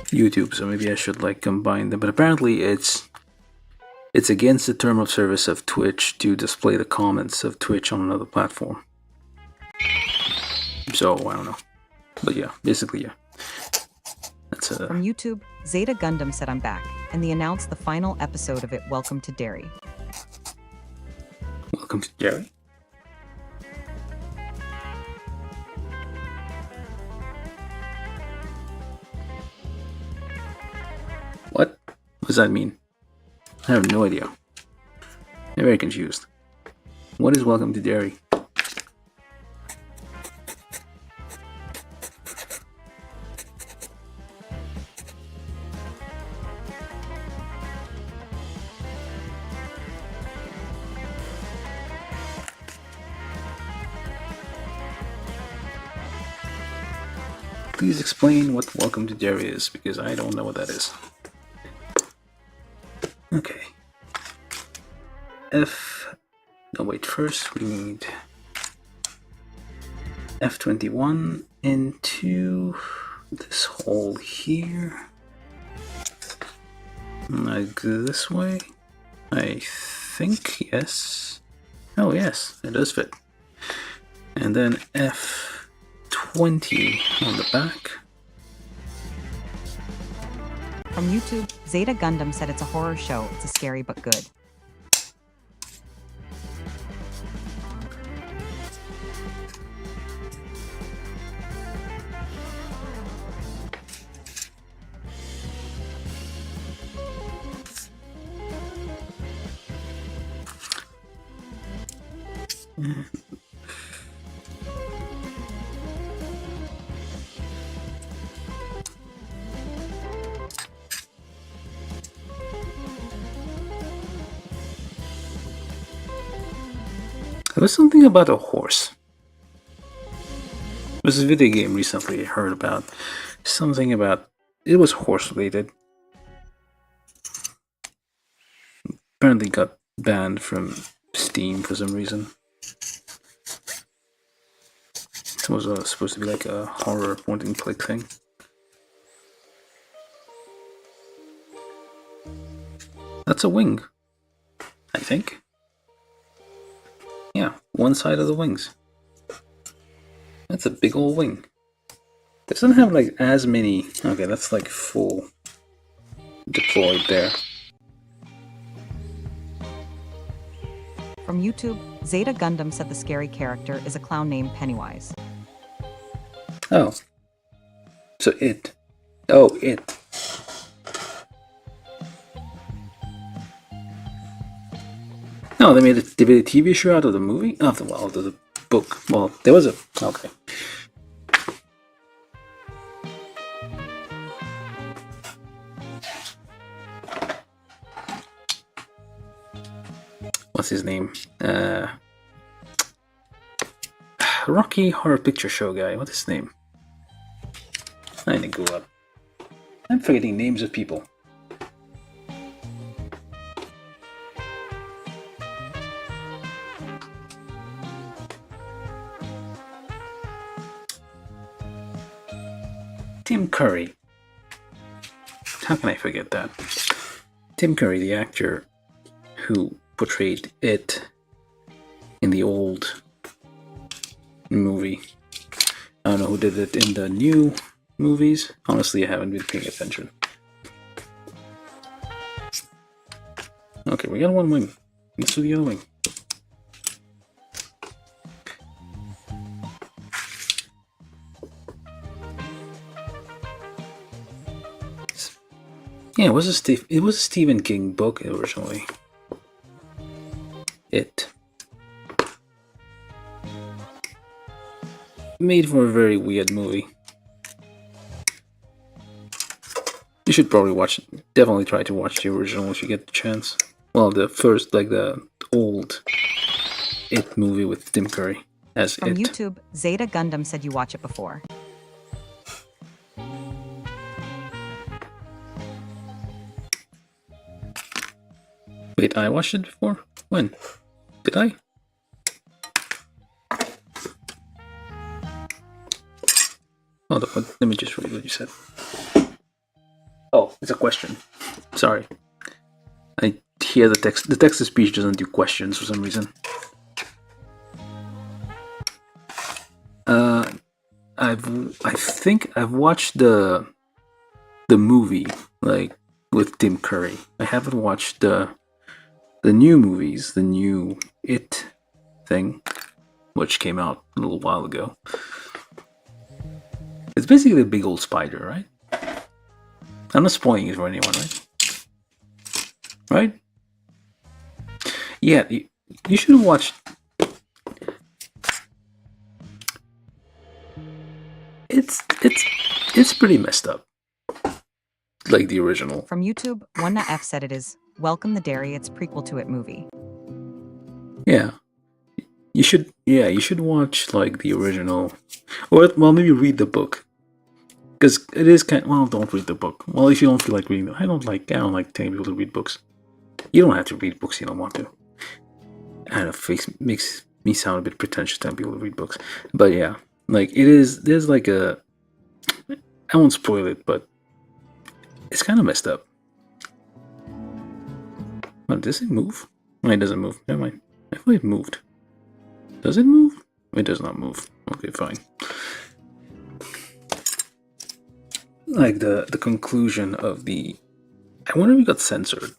YouTube, so maybe I should like combine them. But apparently it's against the term of service of Twitch to display the comments of Twitch on another platform. So I don't know, but yeah, basically yeah. That's From YouTube, Zeta Gundam said I'm back, and they announced the final episode of it. Welcome to Derry. Welcome to Derry. What does that mean? I have no idea. I'm very confused. What is Welcome to Derry? Please explain what Welcome to Derry is, because I don't know what that is. Okay. No, wait, first we need F21 into this hole here. Like this way. I think, yes. Oh, yes, it does fit. And then F20 on the back. From YouTube, Zeta Gundam said it's a horror show. It's a scary but good. There was something about a horse. There was a video game recently I heard about. Something about... It was horse related. Apparently got banned from Steam for some reason. It was supposed to be like a horror point and click thing. That's a wing, I think. Yeah, one side of the wings. That's a big old wing. It doesn't have like as many... Okay, that's like full deployed there. From YouTube, Zeta Gundam said the scary character is a clown named Pennywise. Oh. So it. Oh, it. No, they made a TV show out of the movie? Oh, well, out of the book. Well, there was a... Okay. What's his name? Rocky Horror Picture Show guy. What's his name? I need to go up. I'm forgetting names of people. Tim Curry. How can I forget that? Tim Curry, the actor who portrayed it in the old movie. I don't know who did it in the new movies. Honestly, I haven't been paying attention. Okay, we got one wing. Let's do the other wing. Yeah, it was a Stephen King book originally. It made for a very weird movie. You should probably watch it. Definitely try to watch the original if you get the chance. Well, the first, like the old It movie with Tim Curry as From It. YouTube, Zeta Gundam said you watch it before. Wait, I watched it before? When? Did I? Hold on, let me just read what you said. Oh, it's a question. Sorry. I hear the text. The text to speech doesn't do questions for some reason. I think I've watched the movie, like, with Tim Curry. I haven't watched the new movies, the new It thing, which came out a little while ago. It's basically a big old spider, right? I'm not spoiling it for anyone, right? Right? Yeah, you should watch. It's pretty messed up, like the original. From YouTube, One F said it is Welcome the Dairy, it's prequel to It movie. Yeah, you should. Yeah, you should watch like the original, or well, maybe read the book, because it is kind. Well, don't read the book. Well, if you don't feel like reading them, I don't like telling people to read books. You don't have to read books you don't want to. I don't know, makes me sound a bit pretentious telling people to read books, but yeah, like it is. There's like a. I won't spoil it, but it's kind of messed up. Oh, does it move? No, it doesn't move. Never mind. I thought it moved. Does it move? It does not move. Okay, fine. Like the conclusion of the... I wonder if it got censored.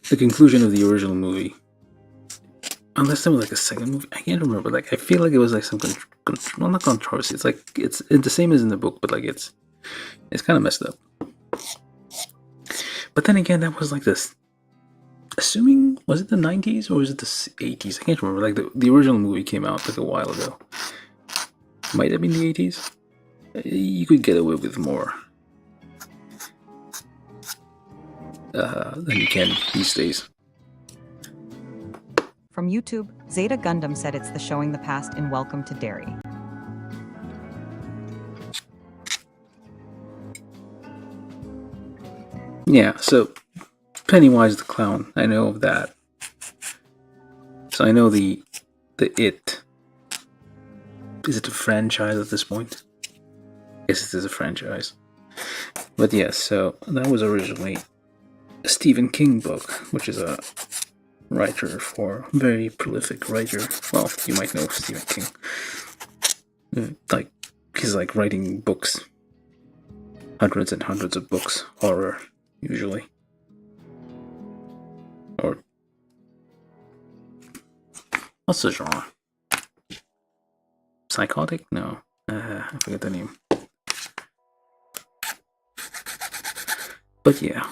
The conclusion of the original movie. Unless there was like a second movie. I can't remember. Like, I feel like it was like some... well, not controversy. It's like... It's the same as in the book, but like it's kind of messed up. But then again, that was like this... Assuming... Was it the 90s or was it the 80s? I can't remember. Like, the original movie came out like a while ago. Might have been the 80s. You could get away with more than you can these days. From YouTube, Zeta Gundam said it's the showing the past in Welcome to Dairy. Yeah, so Pennywise the Clown, I know of that. So I know the It. Is it a franchise at this point? Yes, it is a franchise. But yes, so that was originally a Stephen King book, which is a writer for very prolific writer. Well, you might know Stephen King. Like, he's like writing books. Hundreds and hundreds of books. Horror, usually. Or... what's the genre? Psychotic? No. I forget the name. But yeah.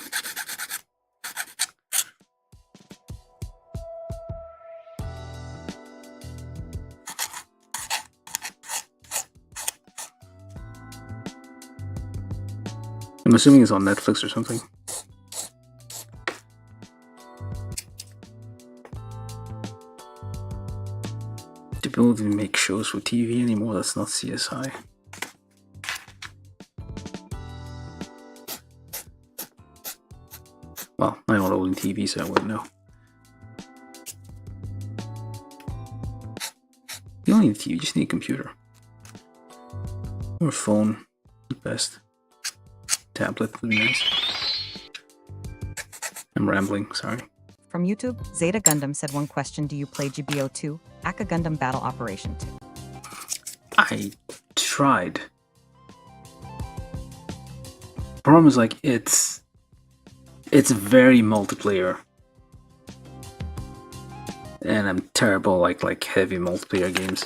I'm assuming it's on Netflix or something. Do people even make shows for TV anymore? That's not CSI. Well, I'm not old in TV, so I wouldn't know. You don't need a TV, you just need a computer. Or a phone, at best. Tablet would be nice. I'm rambling, sorry. From YouTube, Zeta Gundam said one question, do you play GBO 2, Aka Gundam Battle Operation 2? I tried. problem is like it's very multiplayer, and I'm terrible like heavy multiplayer games.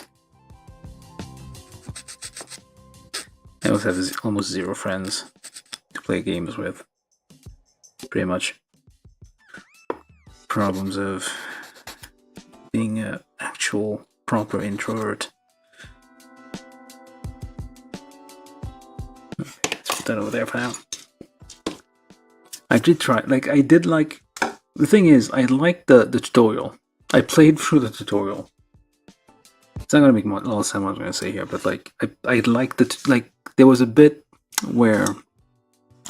I also have almost zero friends to play games with. Pretty much. Problems of being an actual proper introvert. Okay, let's put that over there for now. I did try, the thing is, I liked the tutorial. I played through the tutorial. It's not gonna make a lot of sense what I'm gonna say here, but like, I liked there was a bit where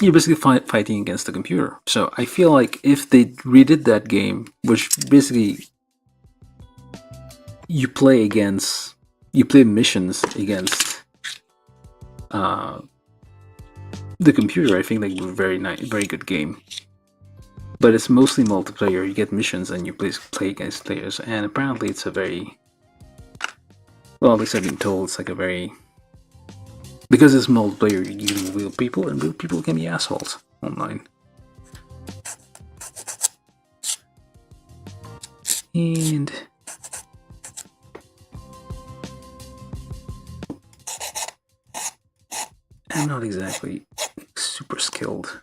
you're basically fighting against the computer. So I feel like if they redid that game, which basically you play missions against the computer, I think like very nice, very good game. But it's mostly multiplayer. You get missions and you play against players, and apparently it's a very, well, at least I've been told it's like a very, because it's multiplayer, you're dealing with real people, and real people can be assholes online. And I'm not exactly super skilled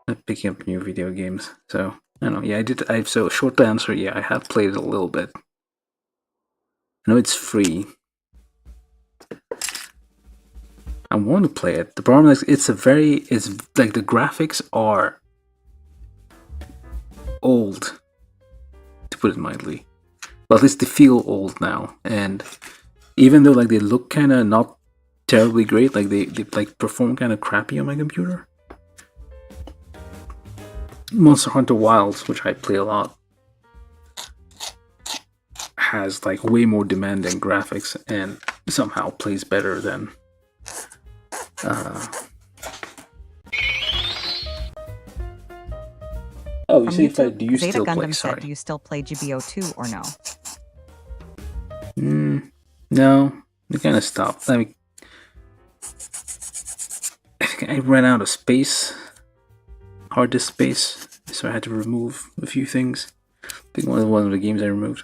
at picking up new video games, so I don't know. Yeah, so short answer, yeah, I have played it a little bit. I know it's free. I want to play it. The problem is it's like the graphics are old, to put it mildly. Well, at least they feel old now, and even though like they look kind of not terribly great, like they like perform kind of crappy on my computer. Monster Hunter Wilds, which I play a lot, has like way more demanding graphics and somehow plays better than Oh, you see, do you Zeta still Gundam play? said, Sorry. do you still play GBO2 or no? No, I kind of stopped. I think I ran out of space, hard disk space, so I had to remove a few things. I think one of the games I removed.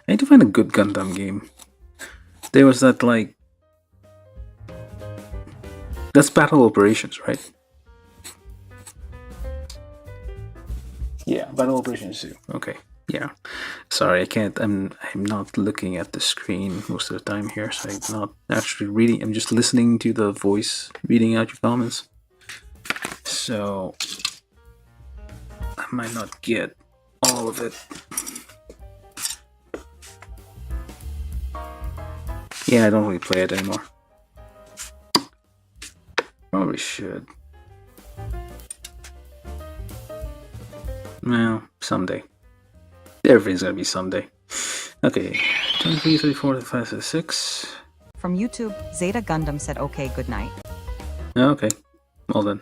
I need to find a good Gundam game. There was that like, that's Battle Operations, right? Yeah, Battle Operations 2. Okay, yeah. Sorry, I can't. I'm not looking at the screen most of the time here, so I'm not actually reading. I'm just listening to the voice reading out your comments. So I might not get all of it. Yeah, I don't really play it anymore. Probably should. Well, someday. Everything's gonna be someday. Okay, 23, 34, 35, 36. From YouTube, Zeta Gundam said, okay, good night. Okay, well then.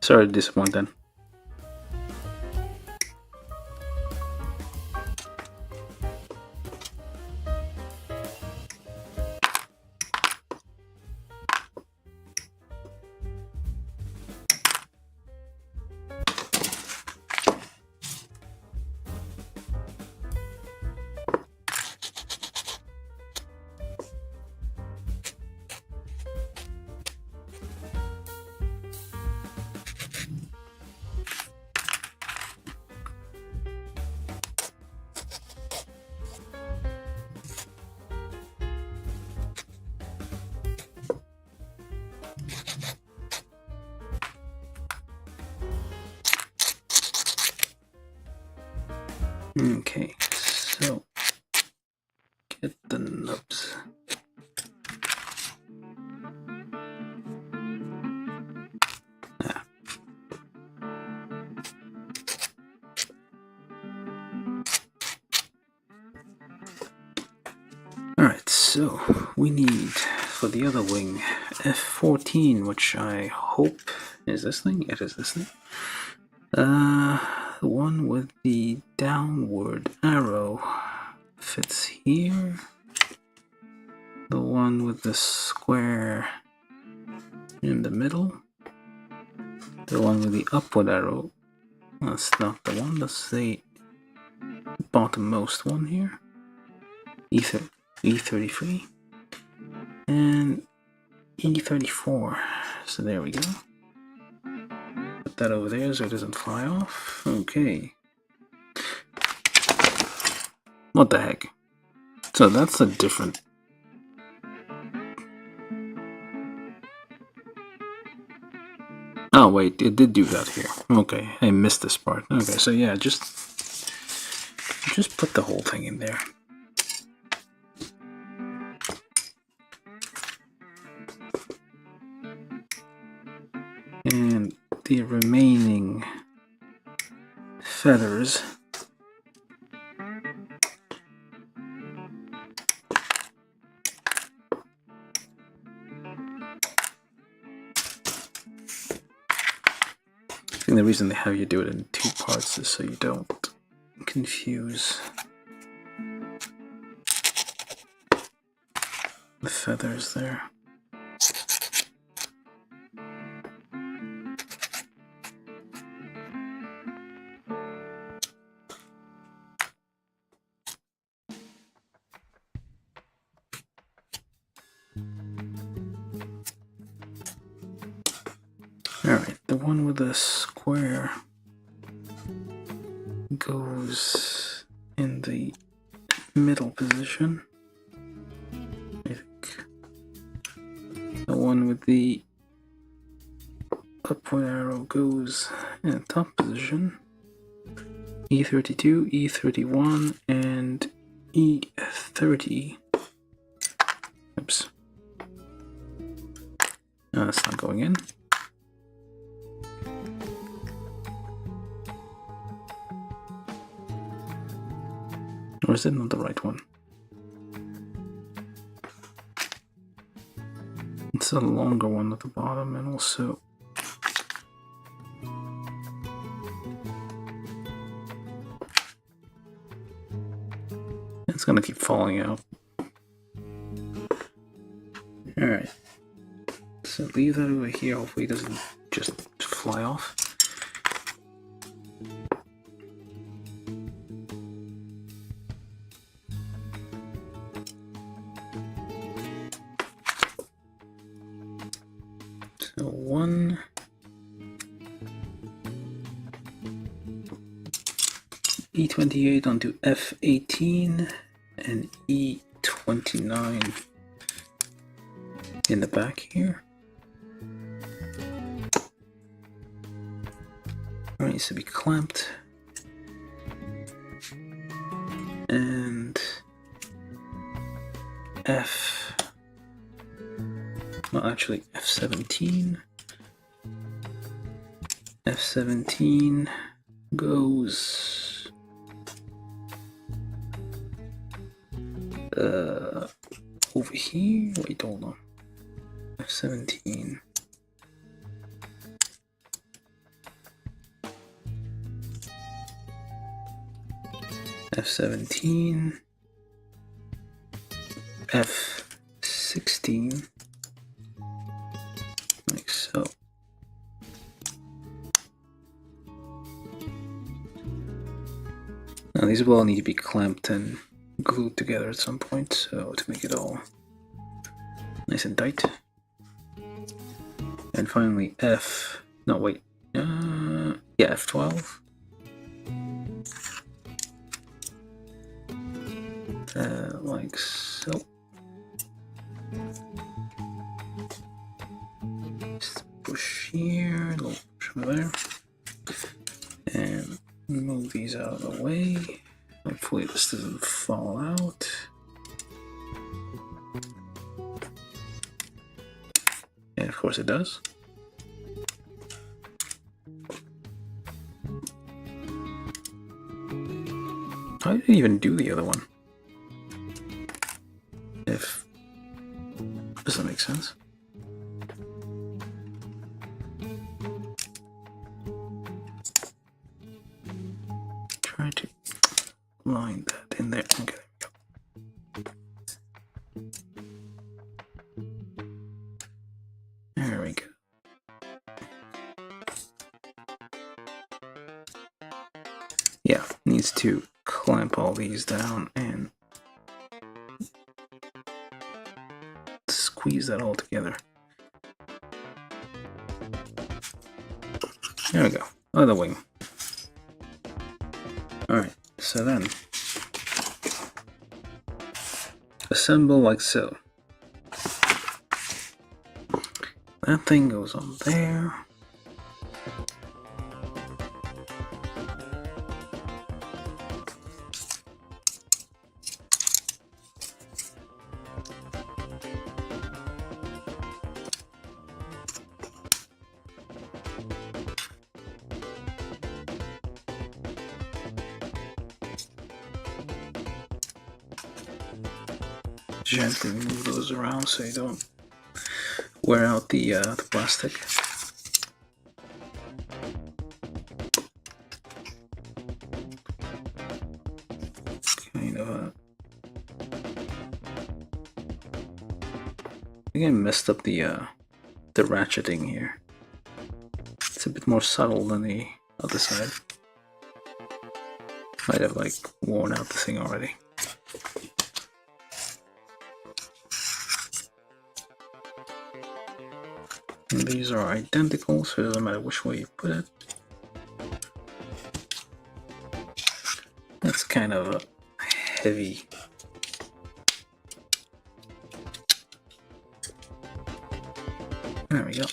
Sorry to disappoint then. Okay, so get the nubs. Ah. Alright, so we need for the other wing F14, which I hope is this thing. It is this thing. The one with the downward arrow fits here. the one with the square in the middle, the one with the upward arrow. That's not the one, that's the bottommost one here. E33 and E34. So there we go. Put that over there so it doesn't fly off. Okay. What the heck? So that's a different... Oh wait, it did do that here. Okay, I missed this part. Okay, so yeah, just put the whole thing in there. And the remaining feathers I think the reason they have you do it in 2 parts is so you don't confuse the feathers there. Alright, the one with the square goes in the middle position. I think the one with the upward arrow goes in the top position. E32, E31, and E30. Oops. No, that's not going in. Or is it not the right one? It's a longer one at the bottom, and also it's gonna keep falling out. Alright. So leave that over here, hopefully it doesn't just fly off. So 1 E28 onto F18 and E29 in the back here. It needs to be clamped. And actually F17. F17 goes over here. Wait, hold on. F17. F17. F16. Like so. Now these will all need to be clamped and glued together at some point, so to make it all nice and tight. And finally F12. Like so. Just push here, a little push over there, and move these out of the way. Hopefully this doesn't fall out. And of course it does. How did I even do the other one? Does that make sense? Try to line that in there. Okay, there we go. There we go. Yeah, needs to clamp all these down and squeeze that all together. There we go. Other wing. Alright, so then assemble like so. That thing goes on there. Gently move those around so you don't wear out the plastic. Kind of again messed up the ratcheting here. It's a bit more subtle than the other side. Might have like worn out the thing already. And these are identical, so it doesn't matter which way you put it. That's kind of a heavy. There we go.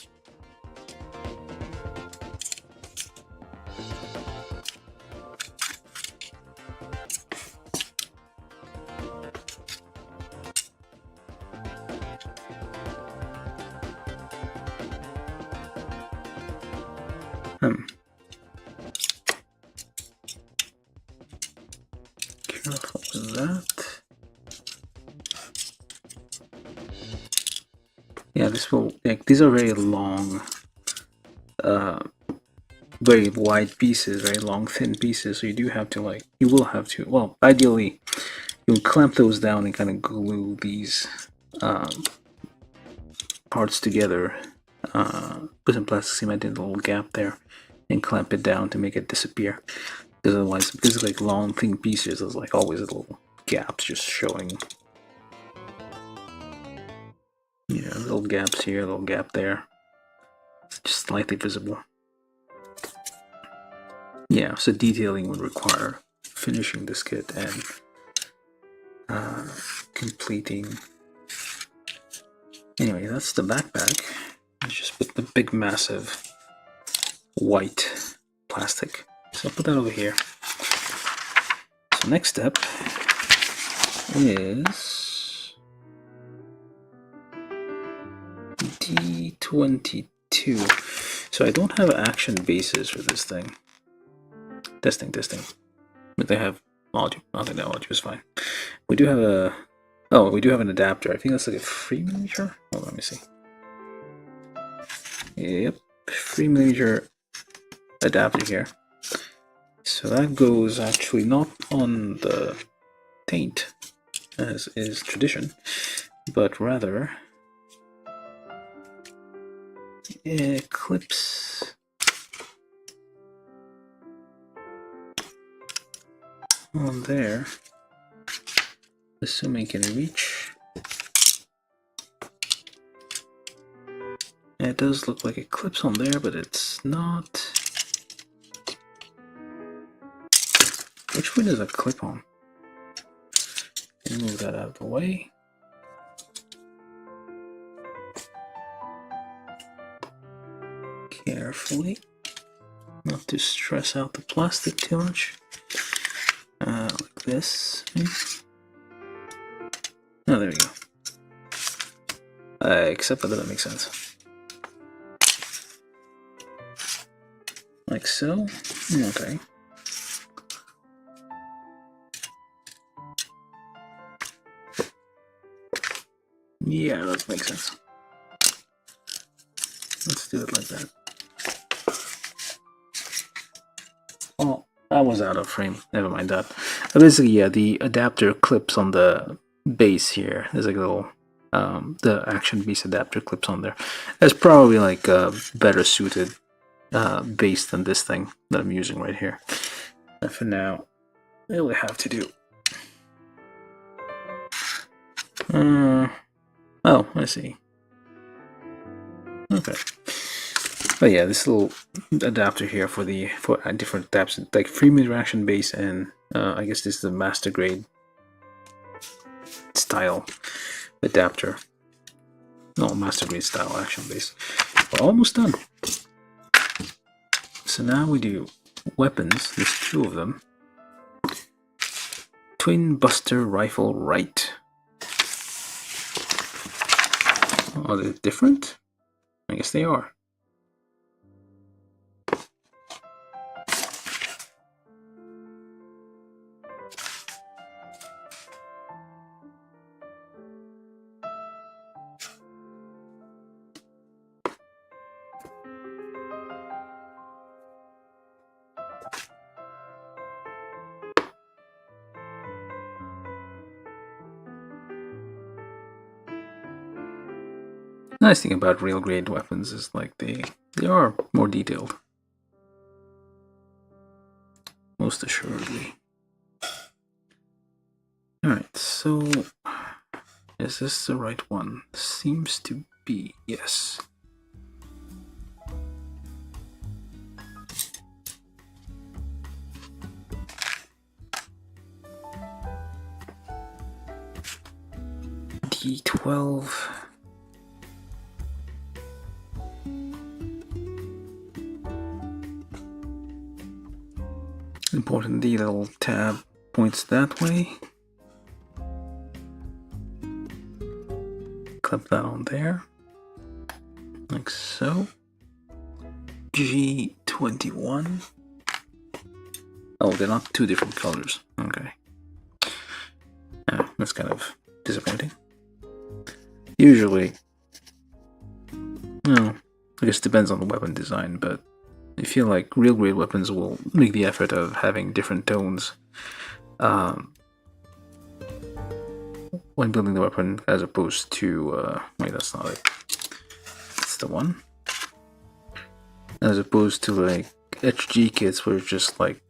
Careful with that. Yeah, this will, like, these are very long, very wide pieces, very long, thin pieces, so you do have to, like, you will have to, well, ideally, you'll clamp those down and kind of glue these parts together, put some plastic cement in the little gap there, and clamp it down to make it disappear. Because otherwise, because it's like long, thin pieces, there's like always little gaps just showing. Yeah, little gaps here, little gap there. It's just slightly visible. Yeah, so detailing would require finishing this kit and completing. Anyway, that's the backpack. Let's just put the big, massive white plastic. So I'll put that over here. So next step is D22. So I don't have action bases for this thing. Testing. But they have module. I think that module is fine. We do have a. Oh, we do have an adapter. I think that's like a 3mm. Oh, let me see. Yep, 3mm adapter here. So that goes actually not on the taint, as is tradition, but rather it clips on there, assuming it can reach. And it does look like it clips on there, but it's not. Which way does it clip on? Move that out of the way. Carefully, not to stress out the plastic too much. Like this, maybe. Oh, there we go. Except that doesn't make sense. Like so. Okay. Yeah, that makes sense. Let's do it like that. Oh, that was out of frame. Never mind that. Basically, yeah, the adapter clips on the base here. There's like a little the Action Beast adapter clips on there. That's probably like better suited base than this thing that I'm using right here. And for now, all we have to do. Oh, I see. Okay. But yeah, this little adapter here for different adapts, like free action base, and I guess this is the master grade style adapter. No, master grade style action base. We're almost done. So now we do weapons. There's two of them. Twin Buster Rifle Right. Are they different? I guess they are. The nice thing about real grade weapons is like they are more detailed. Most assuredly. Alright, so is this the right one? Seems to be, yes. D12. Important D little tab points that way. Clip that on there. Like so. G21. Oh, they're not two different colors. Okay. That's kind of disappointing. Usually, well, I guess it depends on the weapon design, but I feel like real grade weapons will make the effort of having different tones when building the weapon, as opposed to wait, that's not it. That's the one. As opposed to like HG kits, where it's just like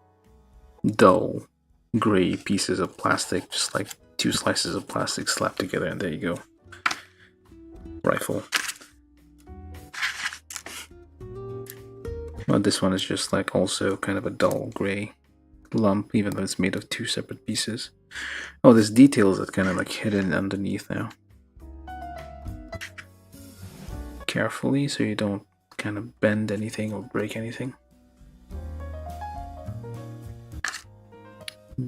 dull gray pieces of plastic, just like two slices of plastic slapped together, and there you go. Rifle. Well, this one is just like also kind of a dull gray lump, even though it's made of two separate pieces. Oh, there's details that kind of like hidden underneath now. Carefully, so you don't kind of bend anything or break anything.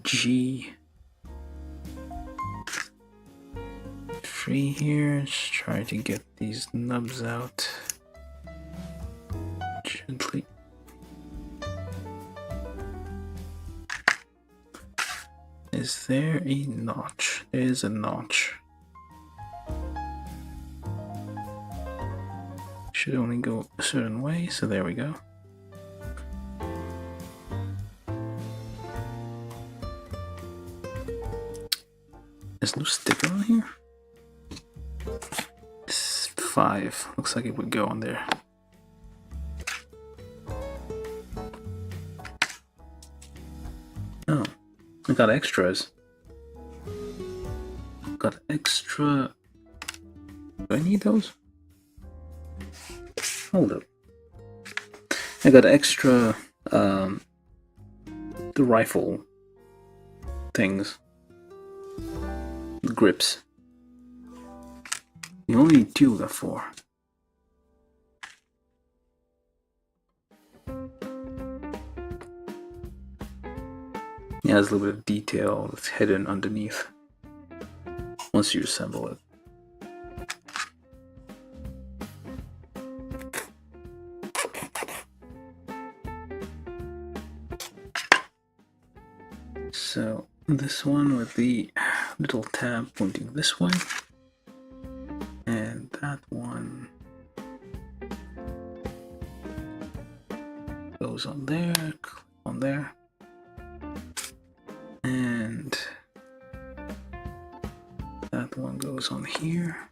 G. Free here, just try to get these nubs out gently. Is there a notch? There is a notch. Should only go a certain way, so there we go. There's no sticker on here? 5. Looks like it would go on there. Oh, I got extras. Got extra. Do I need those? Hold up. I got extra the rifle things. Grips. You only need 2 of 4. Yeah, there's a little bit of detail that's hidden underneath once you assemble it. So this one with the little tab pointing this way, and that one goes on there, click on there, and that one goes on here.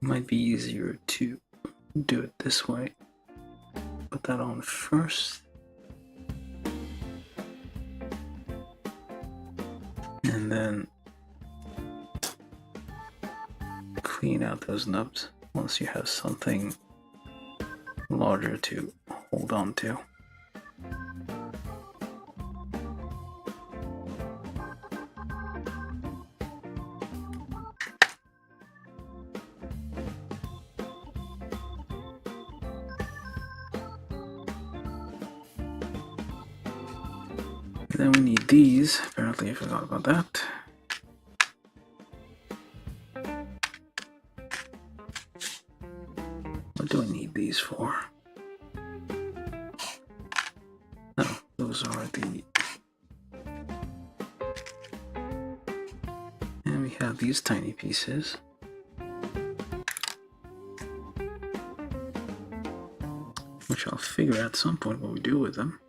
Might be easier to do it this way. Put that on first. And then clean out those nubs once you have something larger to hold on to. Then we need these. Apparently I forgot about that. What do I need these for? Oh, those are the... And we have these tiny pieces. Which I'll figure out at some point what we do with them.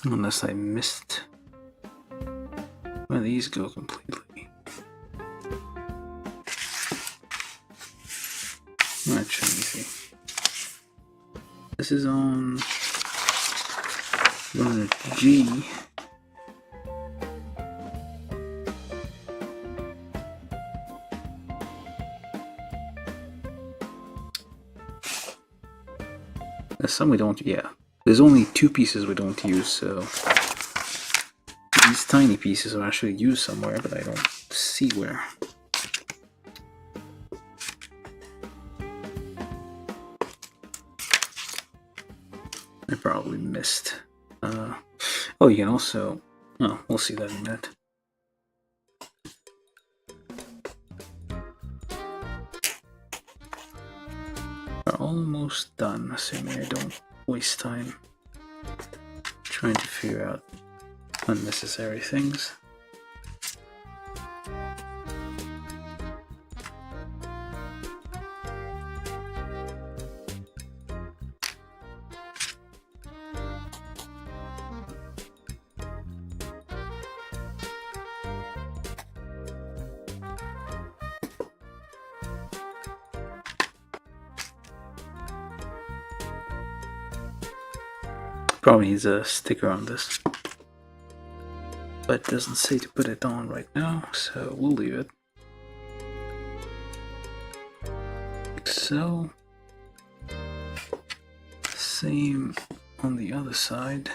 Unless I missed where these go completely. That should be easy. This is on G. There's some we don't, yeah. There's only 2 pieces we don't use, so these tiny pieces are actually used somewhere, but I don't see where. I probably missed. Oh, you can also... Oh, we'll see that in a minute. We're almost done, assuming I don't waste time trying to figure out unnecessary things. Probably needs a sticker on this, but it doesn't say to put it on right now, so we'll leave it. Like so. Same on the other side.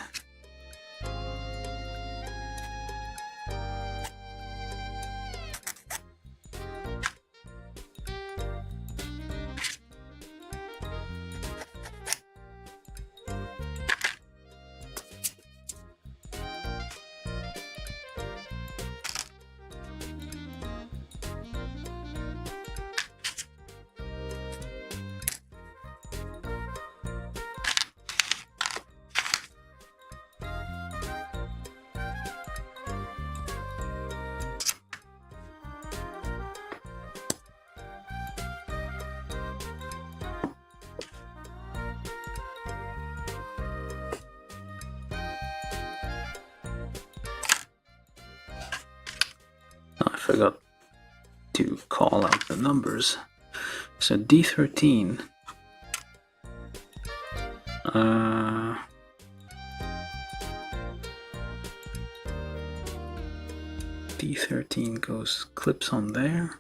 I forgot to call out the numbers. So D13 D13 goes clips on there.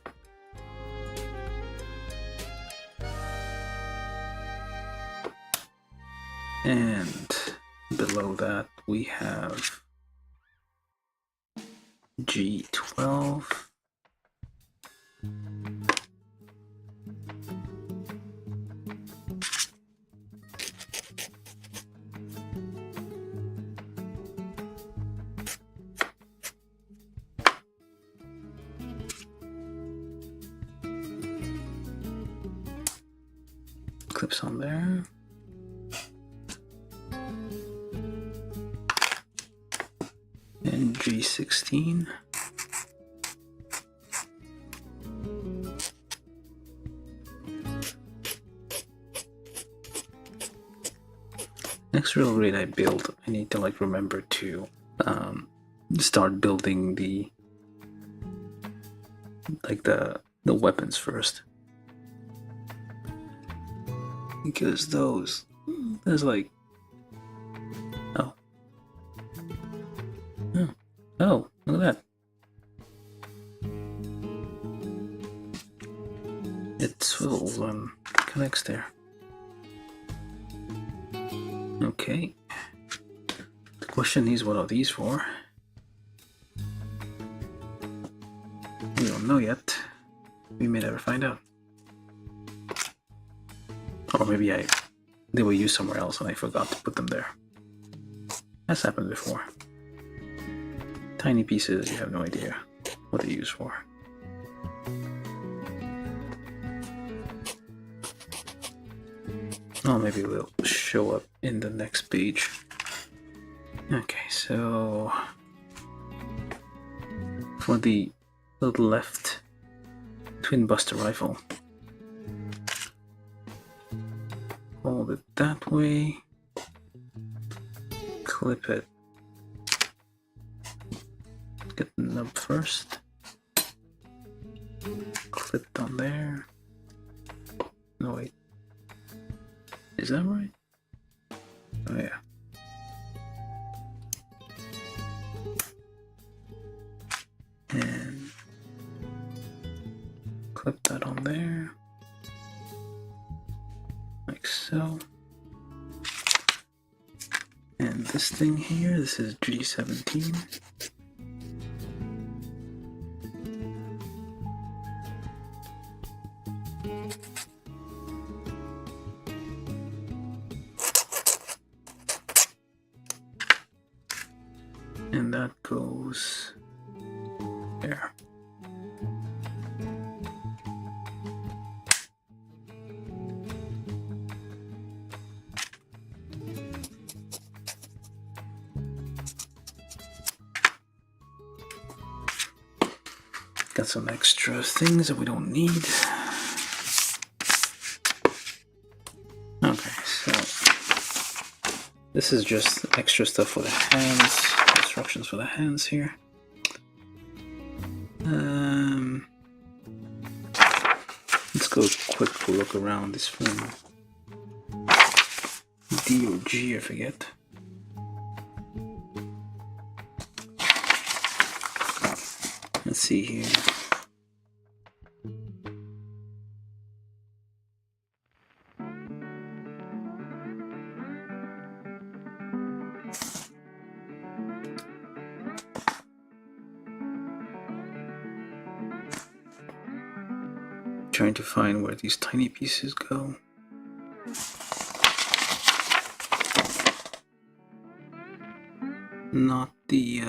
And below that we have G12. Clips on there. And G16. next real raid I build, I need to like remember to start building the weapons first, because there's like oh look at that, it swivels and connects there. Okay, the question is, what are these for? We don't know yet. We may never find out. Or maybe they were used somewhere else and I forgot to put them there. That's happened before. Tiny pieces, you have no idea what they're used for. Oh, maybe they'll show up in the next page. Okay, so for the left twin buster rifle, hold it that way, clip it, get the nub first, clipped on there. No wait, is that right? Oh yeah. And clip that on there, like so. And this thing here, this is G17. And that goes there. Got some extra things that we don't need. Okay, so this is just extra stuff for the hands, instructions for the hands here. Let's go quick look around this film. D or G, I forget. Let's see here. Trying to find where these tiny pieces go. Not the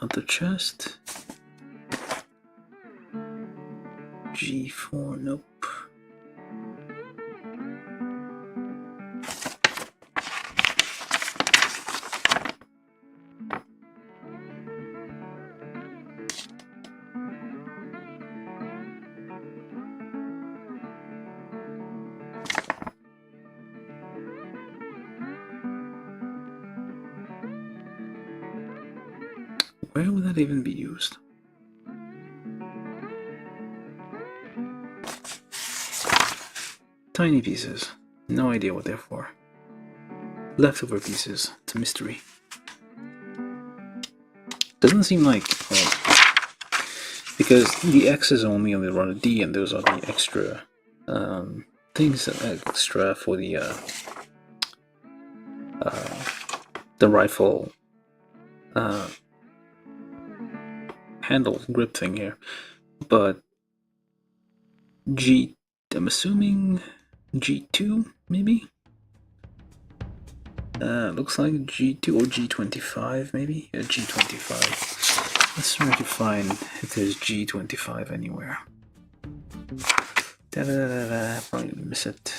not the chest. G4, nope. Where would that even be used? Tiny pieces. No idea what they're for. Leftover pieces. It's a mystery. Doesn't seem like... because the X is only on the run of D, and those are the extra things that extra for the rifle handle grip thing here. But G, I'm assuming G2 maybe. Looks like G2 or G25 maybe. Yeah, G25. Let's try to find if there's G25 anywhere. Probably gonna miss it.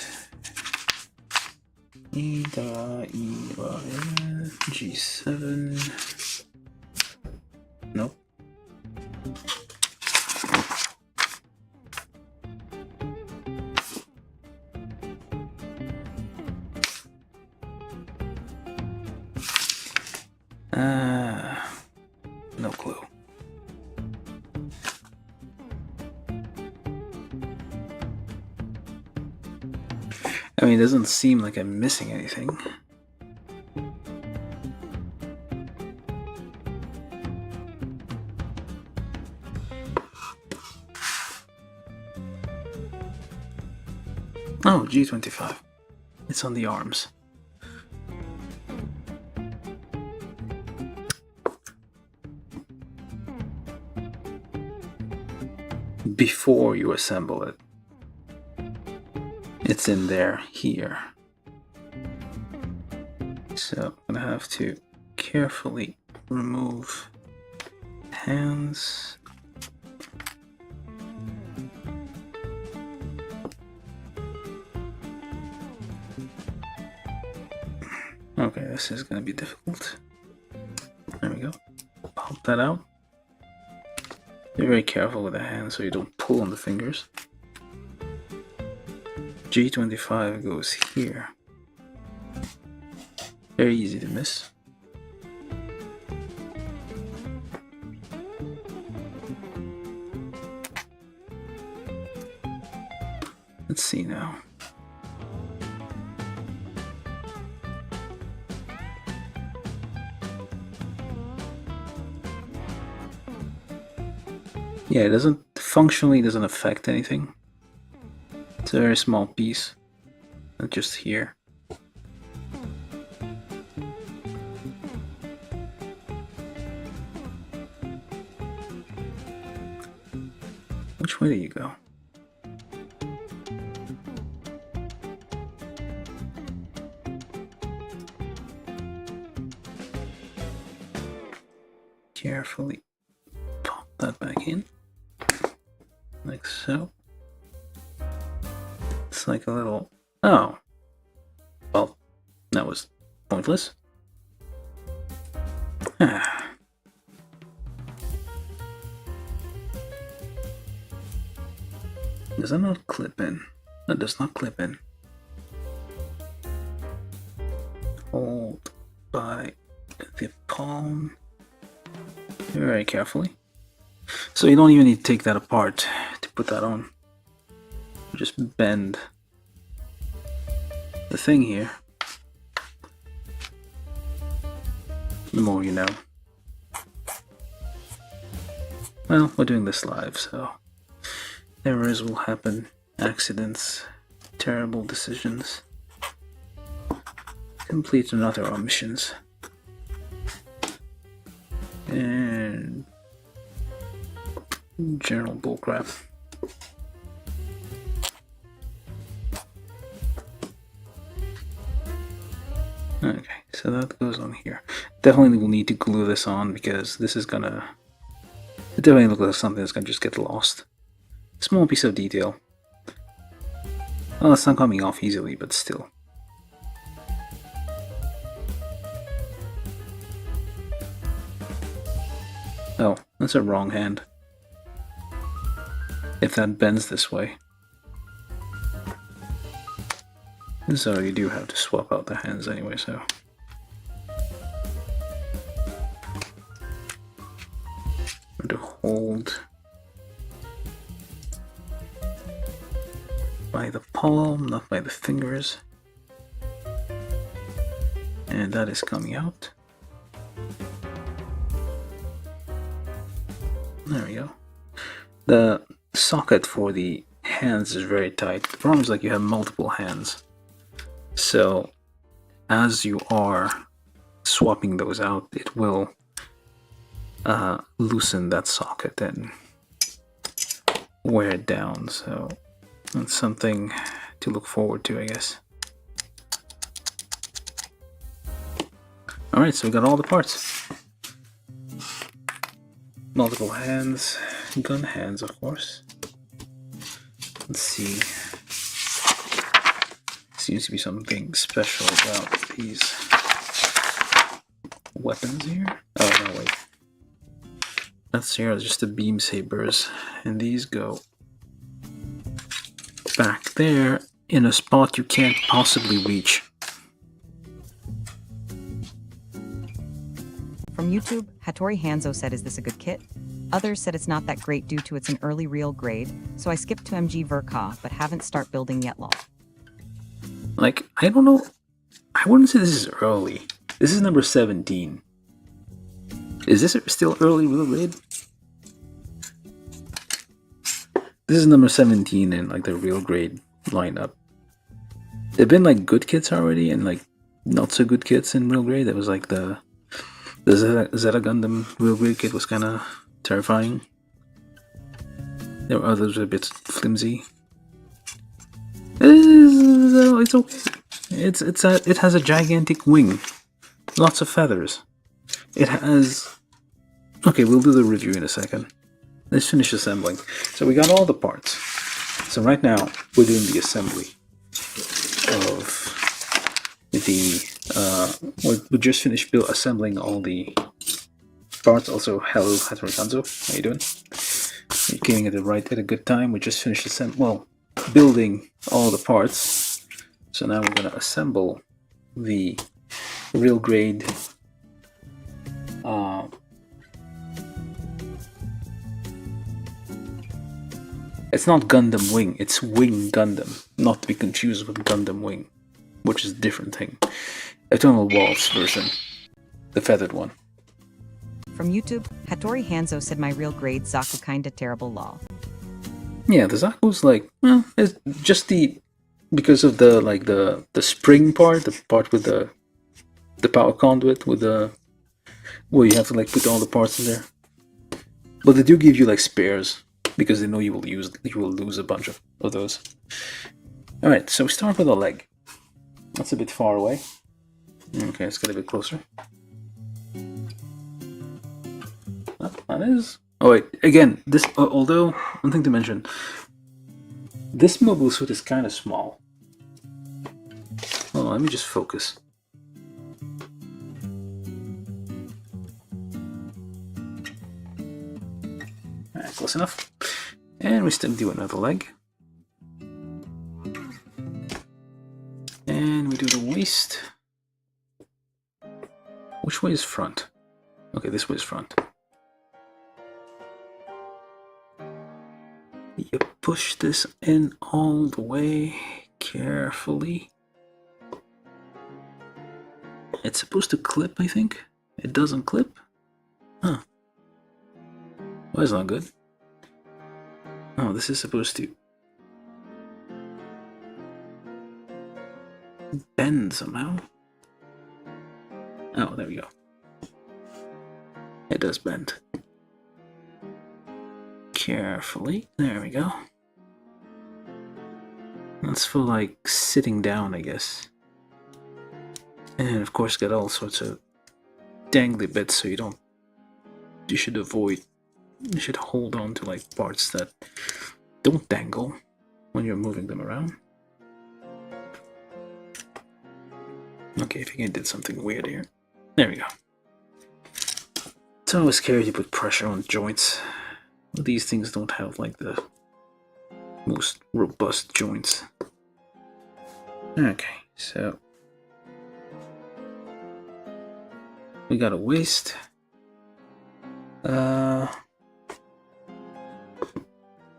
G7. Nope. No clue. I mean, it doesn't seem like I'm missing anything. Oh, G25. It's on the arms. Before you assemble it, it's in there here. So I'm gonna have to carefully remove hands. Okay, this is gonna be difficult. There we go. Pop that out. Be very careful with the hands so you don't pull on the fingers. G25 goes here. Very easy to miss. Let's see now. Yeah, it doesn't functionally doesn't affect anything. It's a very small piece, not just here. Which way do you go? Carefully pop that back in. Like so. It's like a little... Oh. Well, that was pointless. Does that not clip in? That does not clip in. Hold by the palm very carefully. So you don't even need to take that apart to put that on. Just bend the thing here. The more you know. Well, we're doing this live, so errors will happen, accidents, terrible decisions, complete and utter omissions, and general bullcrap. Okay, so that goes on here. Definitely will need to glue this on because this is gonna... It definitely looks like something that's gonna just get lost. Small piece of detail. Well, it's not coming off easily, but still. Oh, that's a wrong hand. If that bends this way. So you do have to swap out the hands anyway, so... to hold by the palm, not by the fingers. And that is coming out. There we go. The socket for the hands is very tight. The problem is like you have multiple hands. So as you are swapping those out, it will loosen that socket and wear it down. So that's something to look forward to, I guess. Alright, so we got all the parts. Multiple hands, gun hands, of course. Let's see. Seems to be something special about these weapons here. Oh, no, wait. That's here, just the beam sabers. And these go back there in a spot you can't possibly reach. From YouTube, Hattori Hanzo said, is this a good kit? Others said it's not that great due to it's an early real grade, so I skipped to MG Verka, but haven't start building yet lol. Like, I don't know. I wouldn't say this is early. This is number 17. Is this still early real grade? This is number 17 in like the real grade lineup. There've been like good kits already and like not so good kits in real grade. There was like the Zeta Gundam real grade kit was kind of terrifying. There were others a bit flimsy. It's okay. It has a gigantic wing, lots of feathers. It has. Okay, we'll do the review in a second. Let's finish assembling. So we got all the parts. So right now we're doing the assembly of the. We just finished assembling all the parts. Also, hello, Hattori Hanzo. How you doing? You came at a good time. We just finished building all the parts. So now we're gonna assemble the real grade. It's not Gundam Wing, it's Wing Gundam, not to be confused with Gundam Wing, which is a different thing. Eternal Wolf's version, the feathered one. From YouTube, Hattori Hanzo said, my real grade Zaku kinda terrible lol. Yeah, the Zaku's like, well, it's just because of the spring part, the part with the power conduit with where you have to like put all the parts in there. But they do give you like spares because they know you will lose a bunch of those. All right, so we start with the leg. That's a bit far away. Okay, let's get a bit closer. That is. Oh wait, again, this. Although one thing to mention, this mobile suit is kind of small. Hold on, let me just focus. Alright, close enough. And we still do another leg. And we do the waist. Which way is front? Okay, this way is front. You push this in all the way carefully. It's supposed to clip, I think. It doesn't clip. Huh. Well, that's not good. Oh, this is supposed to bend somehow. Oh, there we go. It does bend. Carefully. There we go. That's for like sitting down, I guess. And of course get all sorts of dangly bits, so you should hold on to like parts that don't dangle when you're moving them around. Okay, I think I did something weird here. There we go. It's always scary to put pressure on joints. These things don't have like the most robust joints. Okay, so we got a waist.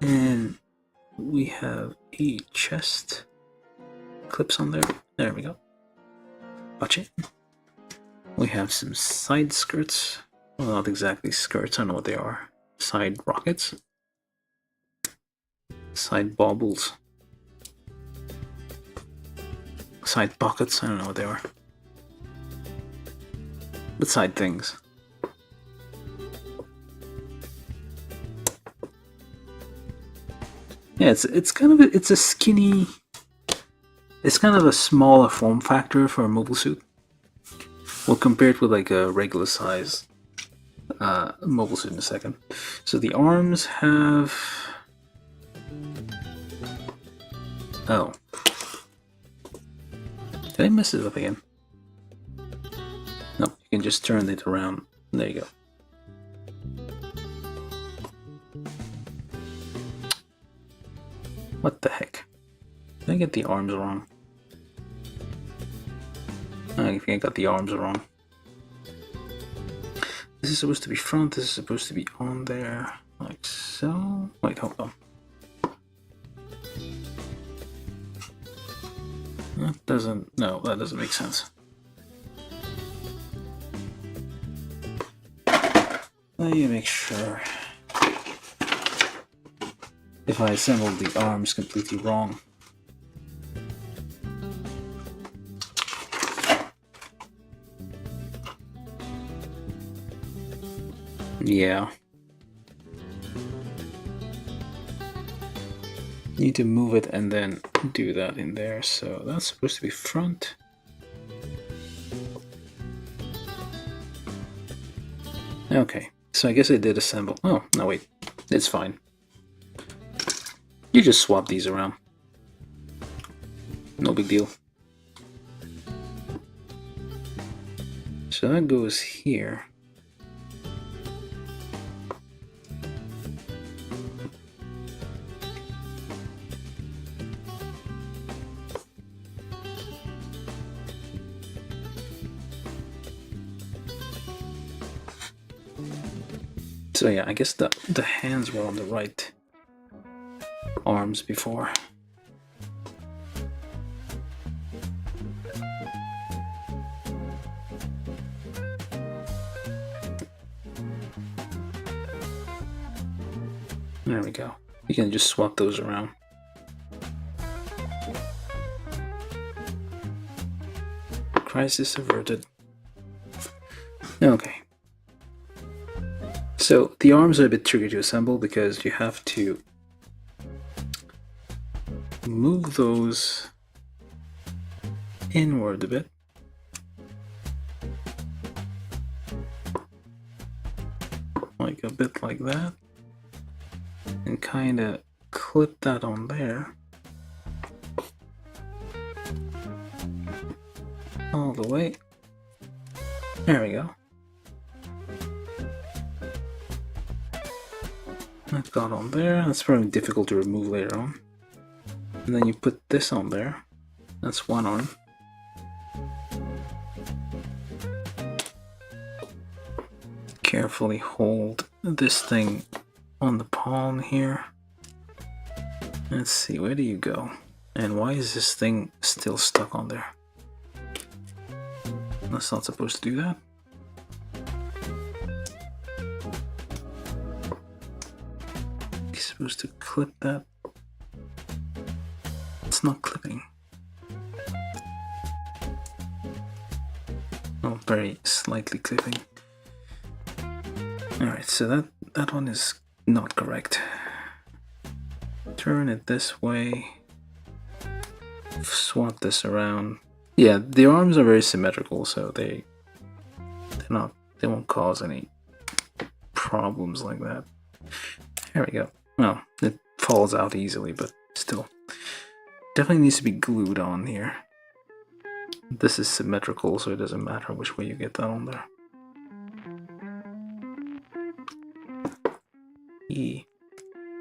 And we have a chest. Clips on there. There we go. Watch it. We have some side skirts. Well, not exactly skirts, I don't know what they are. Side rockets. Side baubles. Side pockets, I don't know what they are. But side things. Yeah, it's kind of it's a skinny. It's kind of a smaller form factor for a mobile suit. We'll compare it with like a regular size mobile suit in a second. So the arms have. Oh. Did I mess it up again? No, you can just turn it around. There you go. What the heck? Did I get the arms wrong? I think I got the arms wrong. This is supposed to be front, this is supposed to be on there, like so. Wait, hold on. That doesn't, no, that doesn't make sense. Let me make sure. If I assembled the arms completely wrong. Yeah. Need to move it and then do that in there. So that's supposed to be front. Okay, so I guess I did assemble. Oh, no wait, it's fine. You just swap these around. No big deal. So that goes here. So yeah, I guess the hands were on the right arms before. There we go. You can just swap those around. Crisis averted. Okay. So the arms are a bit tricky to assemble because you have to move those inward a bit. Like a bit like that. And kind of clip that on there. All the way. There we go. That got on there. That's probably difficult to remove later on. And then you put this on there. That's one arm. Carefully hold this thing on the palm here. Let's see, where do you go? And why is this thing still stuck on there? That's not supposed to do that. You're supposed to clip that. It's not clipping. Oh, very slightly clipping. Alright, so that one is not correct. Turn it this way. Swap this around. Yeah, the arms are very symmetrical, so they won't cause any problems like that. There we go. Well, it falls out easily, but still. Definitely needs to be glued on here. This is symmetrical, so it doesn't matter which way you get that on there.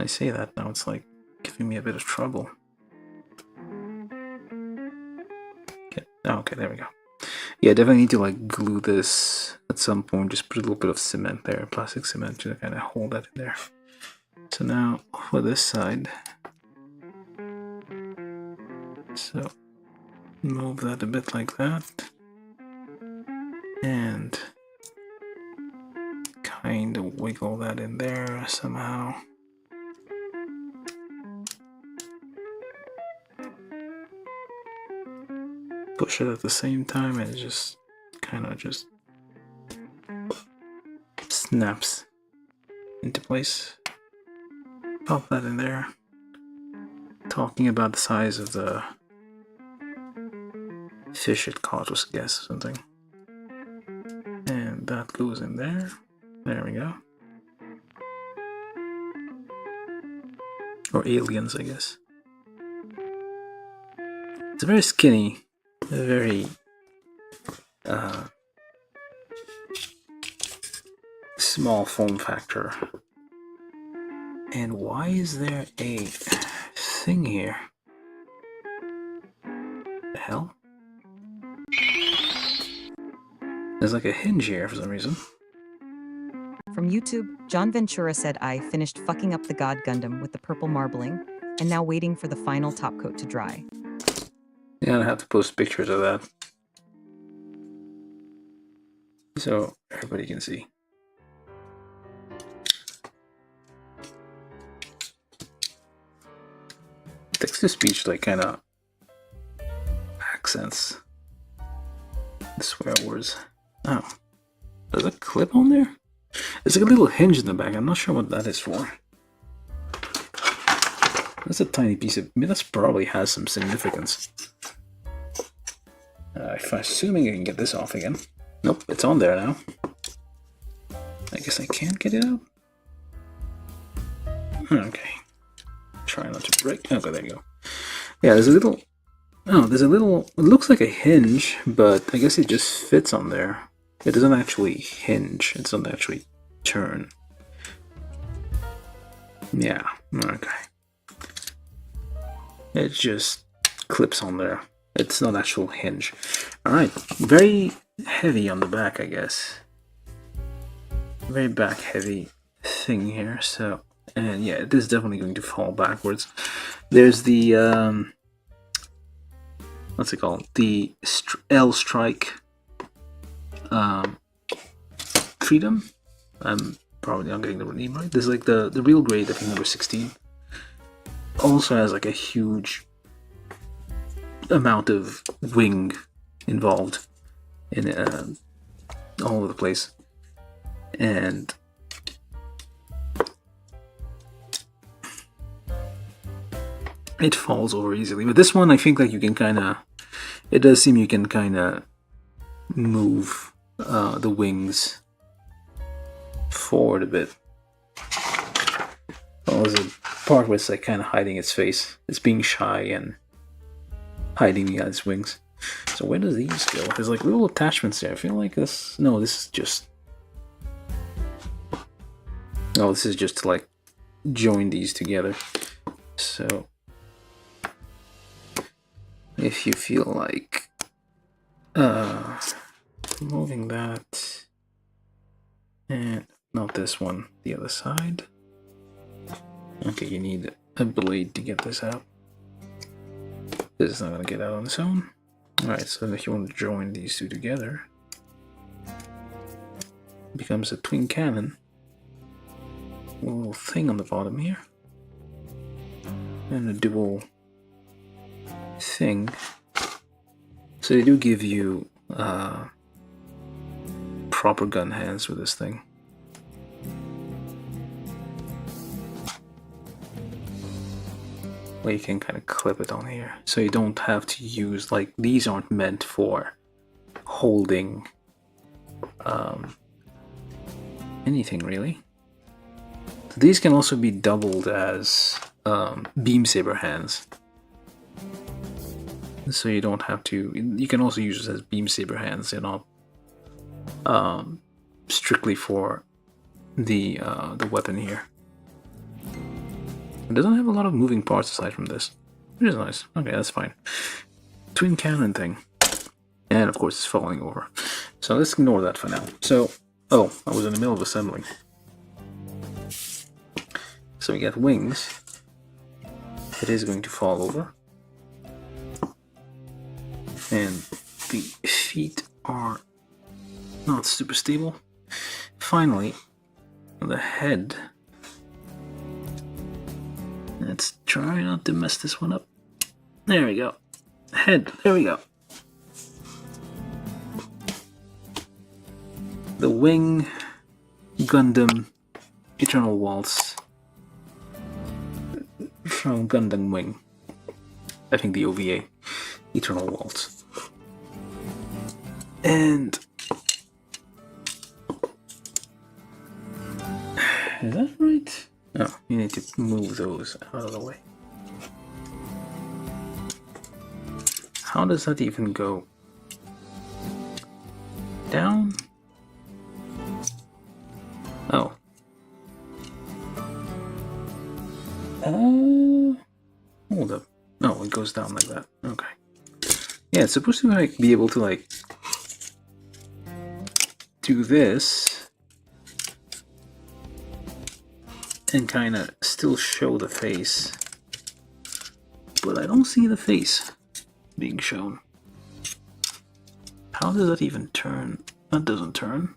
I say that now, it's like giving me a bit of trouble. Okay, there we go. Yeah, definitely need to like glue this at some point. Just put a little bit of cement there, plastic cement, to kind of hold that in there. So now for this side, so move that a bit like that, and kind of wiggle that in there somehow. Push it at the same time, and it just kind of just snaps into place. Pop that in there. Talking about the size of the fish it caught, was guess something. And that goes in there. There we go. Or aliens, I guess. It's very skinny, very small form factor. And why is there a thing here? The hell? There's like a hinge here for some reason. From YouTube, John Ventura said I finished fucking up the God Gundam with the purple marbling, and now waiting for the final top coat to dry. Yeah, I have to post pictures of that, so everybody can see. Text-to-speech like kind of accents the swear words. Oh, there's a clip on there? There's like a little hinge in the back. I'm not sure what that is for. That's a tiny piece of... I mean, that probably has some significance. If I'm assuming I can get this off again. Nope, it's on there now. I guess I can't get it out. Okay. Try not to break. Okay, there you go. Yeah, there's a little... Oh, there's a little... It looks like a hinge, but I guess it just fits on there. It doesn't actually hinge. It doesn't actually turn. Yeah, okay. It just clips on there. It's not actual hinge. Alright, very heavy on the back, I guess. Very back heavy thing here, so... And yeah, it is definitely going to fall backwards. There's the... what's it called? The L strike Freedom. I'm probably not getting the name right. There's like the real grade, I think number 16. Also has like a huge amount of wing involved in all over the place, and it falls over easily. But this one, I think like you can kind of, it does seem you can kind of move the wings forward a bit. Well, there's a part where it's like kind of hiding its face. It's being shy and hiding its wings. So where does these go? There's like little attachments there. I feel like this... No, this is just... Oh, this is just to like join these together. So if you feel like moving that, and not this one, the other side. Okay, you need a blade to get this out. This is not going to get out on its own. Alright, so if you want to join these two together, it becomes a twin cannon. A little thing on the bottom here. And a dual thing. So they do give you proper gun hands with this thing. Where you can kind of clip it on here, so you don't have to use, like, these aren't meant for holding anything really. So these can also be doubled as beam saber hands, so you don't have to. You can also use this as beam saber hands. They're not strictly for the weapon here. It doesn't have a lot of moving parts aside from this, which is nice. Okay, that's fine. Twin cannon thing. And of course it's falling over. So let's ignore that for now. So, oh, I was in the middle of assembling. So we got wings. It is going to fall over. And the feet are not super stable. Finally, the head. Let's try not to mess this one up. There we go. Head. There we go. The wing, Gundam, Eternal Waltz from Gundam Wing. I think the OVA, Eternal Waltz. And is that right? No, you need to move those out of the way. How does that even go? Down? Oh. Hold up. No, it goes down like that. Okay. Yeah, it's supposed to like be able to like do this and kind of still show the face. But I don't see the face being shown. How does that even turn? That doesn't turn.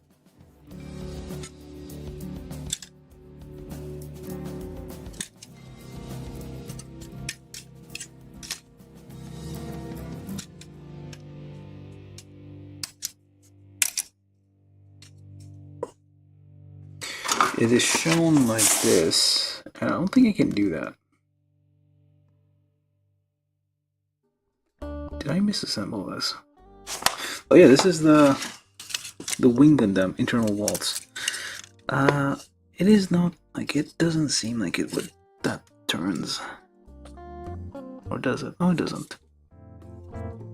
It is shown like this, and I don't think I can do that. Did I misassemble this? Oh yeah, this is the wing Gundam internal waltz. It is not like, it doesn't seem like it would, that turns. Or does it? Oh, it doesn't.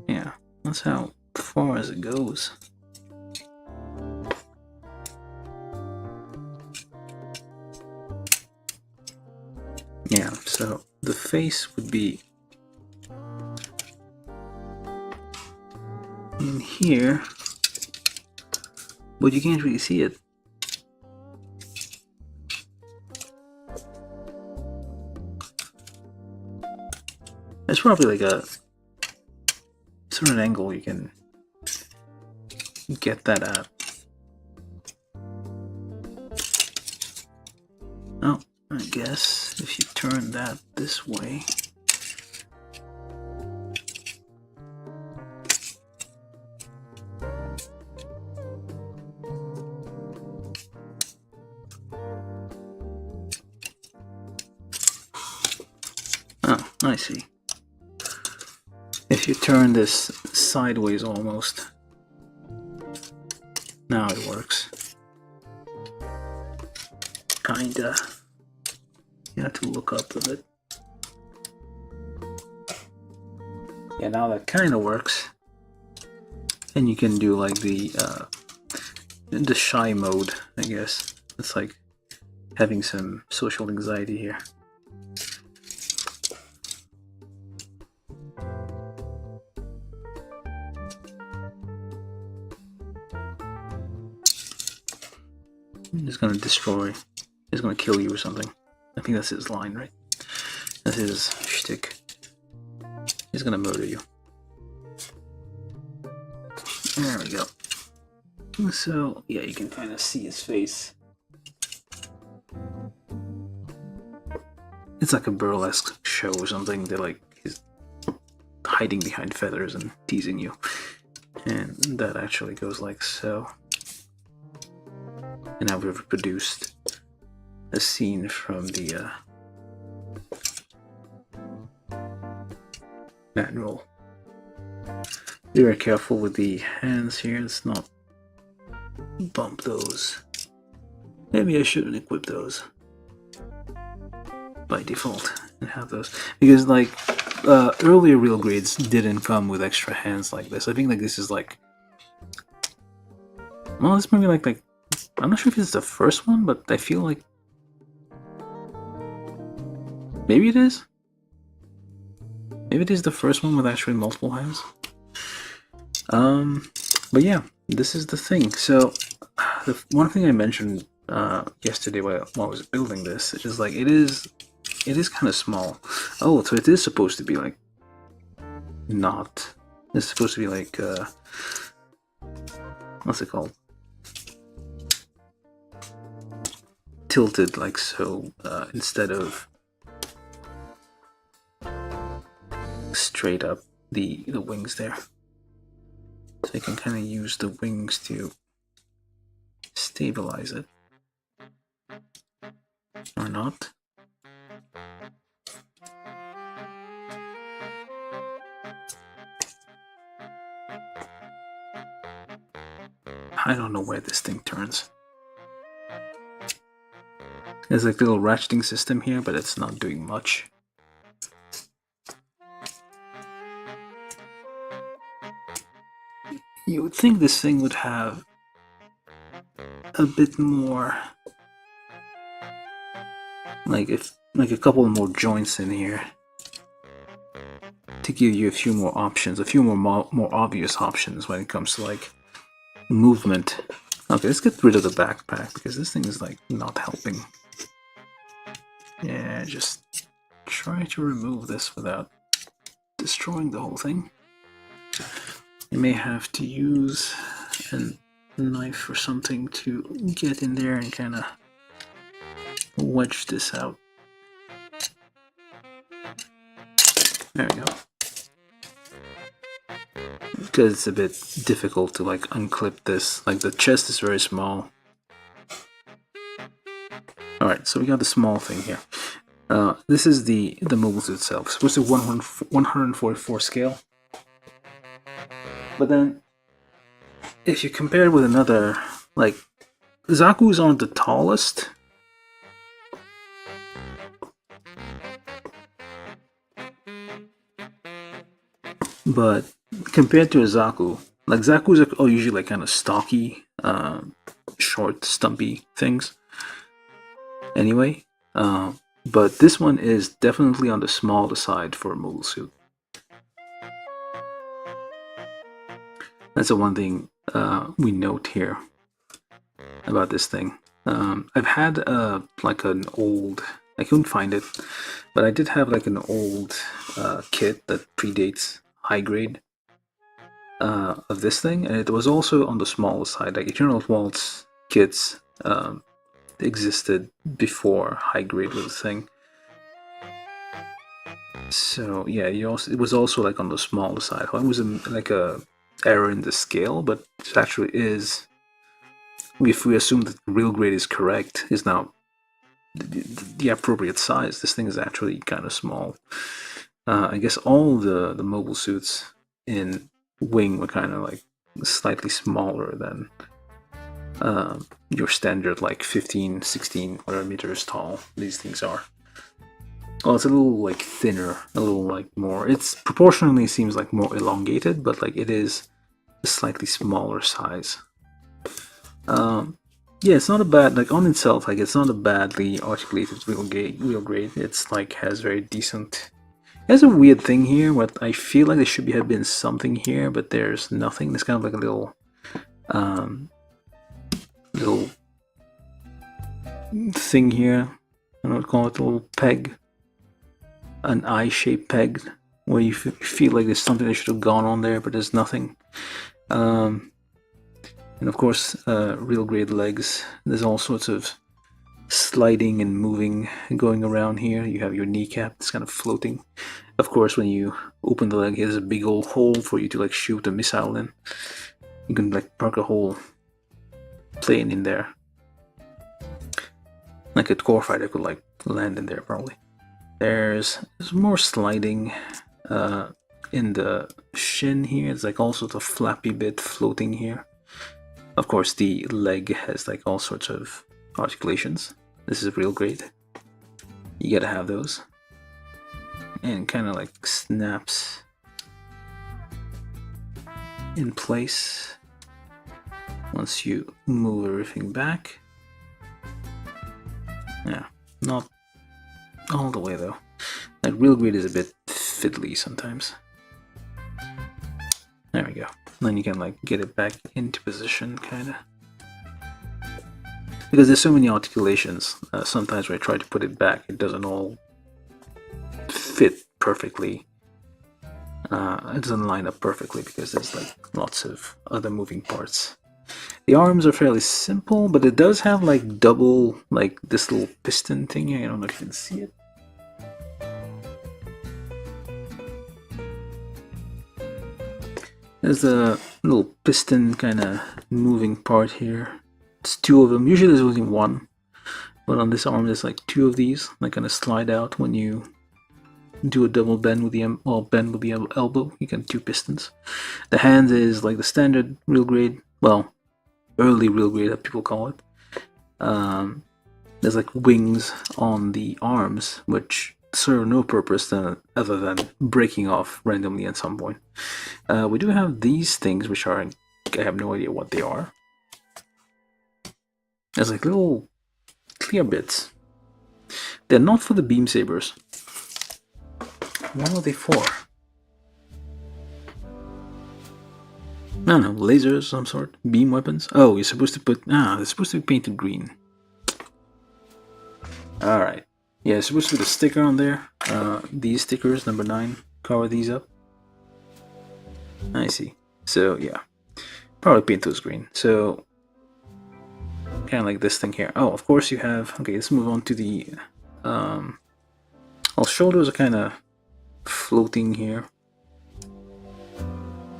Yeah, that's how far as it goes. Yeah, so the face would be in here, but you can't really see it. There's probably like a certain angle you can get that at. Oh, I guess if you turn that this way. Oh, I see. If you turn this sideways almost, now it works. Kinda. You have to look up a bit. Yeah, now that kinda works. And you can do like the shy mode, I guess. It's like having some social anxiety here. He's gonna destroy. He's gonna kill you or something. I think that's his line, right? That's his shtick. He's gonna murder you. There we go. So, yeah, you can kind of see his face. It's like a burlesque show or something. They're like, he's hiding behind feathers and teasing you. And that actually goes like so. And I've reproduced a scene from the manual. Be very careful with the hands here. Let's not bump those. Maybe I shouldn't equip those by default and have those, because like earlier real grades didn't come with extra hands like this. I think like this is like, well, this might be like I'm not sure if it's the first one, but I feel like maybe it is. Maybe it is the first one with actually multiple hands. But yeah, this is the thing. So the one thing I mentioned yesterday while I was building this is like it is kind of small. Oh, so it is supposed to be like not. It's supposed to be like what's it called? Tilted like so instead of straight up the wings there. So you can kind of use the wings to stabilize it. Or not. I don't know where this thing turns. There's like a little ratcheting system here, but it's not doing much. You would think this thing would have a bit more, like a couple more joints in here to give you a few more options, a few more obvious options when it comes to like movement. Okay, let's get rid of the backpack because this thing is like not helping. Yeah, just try to remove this without destroying the whole thing. You may have to use a knife or something to get in there and kind of wedge this out. There we go. Because it's a bit difficult to like unclip this. Like the chest is very small. Alright, so we got the small thing here. This is the mobile suit itself. It's supposed to be 144 scale. But then, if you compare it with another, like, Zaku's aren't the tallest. But compared to a Zaku, like Zaku's are usually like kind of stocky, short, stumpy things. Anyway, but this one is definitely on the smaller side for a mobile suit. That's the one thing we note here about this thing. I've had like an old, I couldn't find it, but I did have like an old kit that predates high grade of this thing, and it was also on the smaller side. Like Eternal Waltz kits existed before high grade was a thing. So yeah, it was also like on the smaller side. It was like a error in the scale, but it actually is. If we assume that real grade is correct, is now the appropriate size. This thing is actually kind of small. I guess all the mobile suits in Wing were kind of like slightly smaller than your standard like 15, 16, whatever meters tall these things are. Well, it's a little like thinner, a little like more. It's proportionally seems like more elongated, but like it is a slightly smaller size. Yeah, it's not a bad, like on itself, like it's not a badly articulated wheel grade. It's like has very decent. There's a weird thing here. What I feel like there should have been something here, but there's nothing. There's kind of like a little, little thing here. I don't know what to call it, a little peg, an eye-shaped peg, where you feel like there's something that should have gone on there, but there's nothing. And of course, real grade legs. There's all sorts of sliding and moving going around here. You have your kneecap that's kind of floating. Of course, when you open the leg, there's a big old hole for you to like shoot a missile in. You can like park a whole plane in there. Like a core fighter could like land in there probably. There's more sliding in the shin here. It's like all sorts of flappy bit floating here. Of course, the leg has like all sorts of articulations. This is real great. You gotta have those. And kind of like snaps in place once you move everything back. Yeah, not all the way though. Like real great is a bit fiddly sometimes. There we go. Then you can like get it back into position, kind of. Because there's so many articulations, sometimes when I try to put it back, it doesn't all fit perfectly. It doesn't line up perfectly because there's like lots of other moving parts. The arms are fairly simple, but it does have like double, like this little piston thing here. I don't know if you can see it. There's a little piston kind of moving part here. It's two of them. Usually there's only one, but on this arm there's like two of these. They kind of slide out when you do a double bend with the bend with the elbow. You can two pistons. The hand is like the standard real grade, well, early real grade that people call it. There's like wings on the arms, which serve no purpose other than breaking off randomly at some point. We do have these things, which are, I have no idea what they are. There's like little clear bits. They're not for the beam sabers. What are they for? I don't know, lasers of some sort? Beam weapons? Oh, you're supposed to put... they're supposed to be painted green. Alright. Yeah, it's supposed to be the sticker on there. These stickers, number 9, cover these up. I see. So yeah, probably paint those green. So kind of like this thing here. Oh, of course you have. Okay, let's move on to the. Well, shoulders are kind of floating here.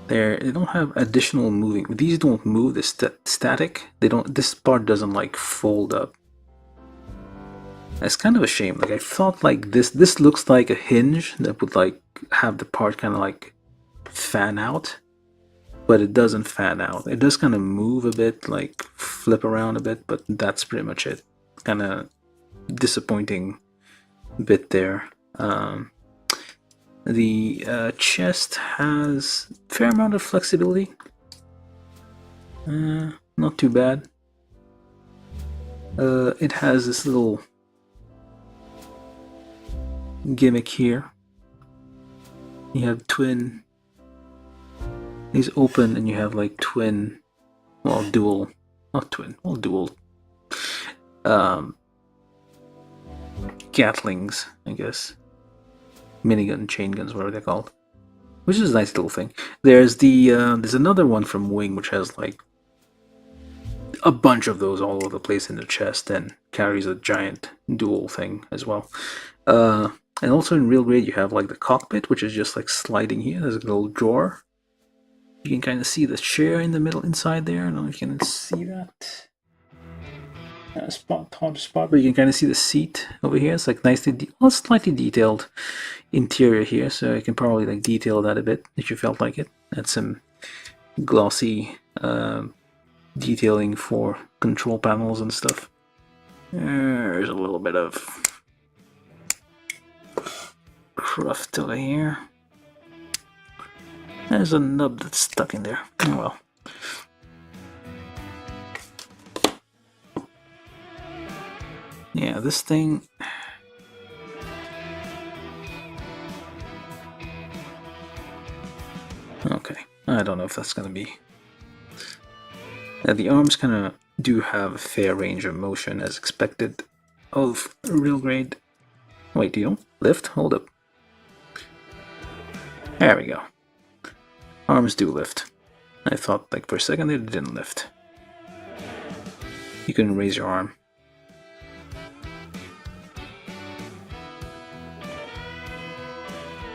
They don't have additional moving. These don't move. They're static. They don't. This part doesn't like fold up. It's kind of a shame. Like I thought, like this looks like a hinge that would like have the part kind of like fan out, but it doesn't fan out. It does kind of move a bit, like flip around a bit, but that's pretty much it. Kind of disappointing bit there. The chest has a fair amount of flexibility. Not too bad. It has this little gimmick here. You have twin. These open, and you have like twin, well, dual, not twin, well, dual. Gatlings, I guess. Minigun, chain guns, whatever they're called. Which is a nice little thing. There's the there's another one from Wing which has like a bunch of those all over the place in the chest and carries a giant dual thing as well. And also in real grade you have like the cockpit, which is just like sliding here. There's a little drawer. You can kind of see the chair in the middle inside there. I don't know if you can see that. Hard to spot, but you can kind of see the seat over here. It's like nicely, well, slightly detailed interior here, so I can probably like detail that a bit if you felt like it. Add some glossy detailing for control panels and stuff. There's a little bit of cruft over here. There's a nub that's stuck in there. Oh well. Yeah, this thing. Okay, I don't know if that's gonna be. The arms kind of do have a fair range of motion as expected of real grade. Wait, do you lift? Hold up. There we go. Arms do lift. I thought like for a second they didn't lift. You can raise your arm.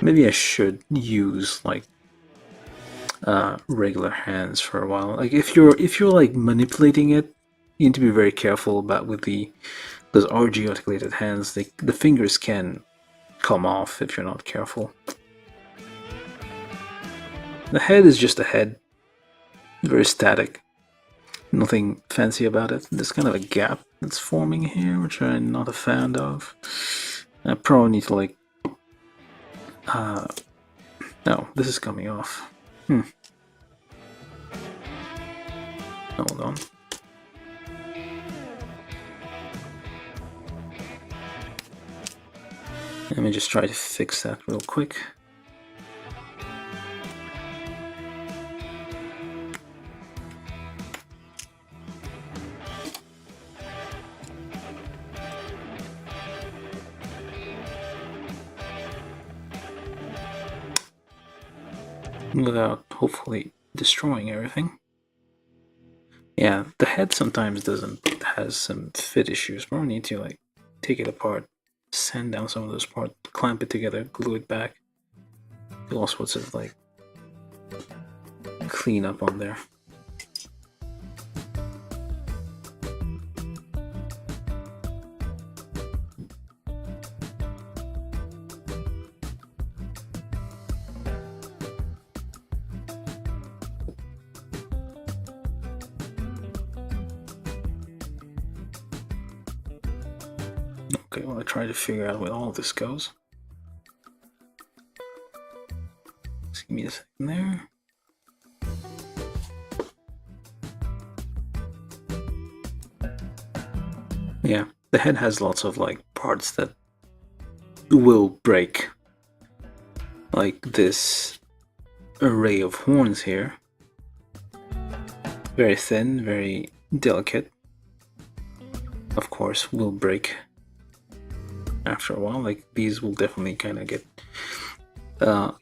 Maybe I should use like regular hands for a while. Like if you're like manipulating it, you need to be very careful about with those RG articulated hands. The fingers can come off if you're not careful. The head is just a head, very static. Nothing fancy about it. There's kind of a gap that's forming here, which I'm not a fan of. I probably need to like. No, this is coming off. Hold on. Let me just try to fix that real quick. Without hopefully destroying everything. Yeah, the head sometimes has some fit issues. Probably need to like take it apart, sand down some of those parts, clamp it together, glue it back. Do all sorts of like clean up on there. Okay, well, I try to figure out where all this goes. Just give me a second there. Yeah, the head has lots of like parts that will break. Like this array of horns here. Very thin, very delicate. Of course, will break. after a while. Like these will definitely kind of get.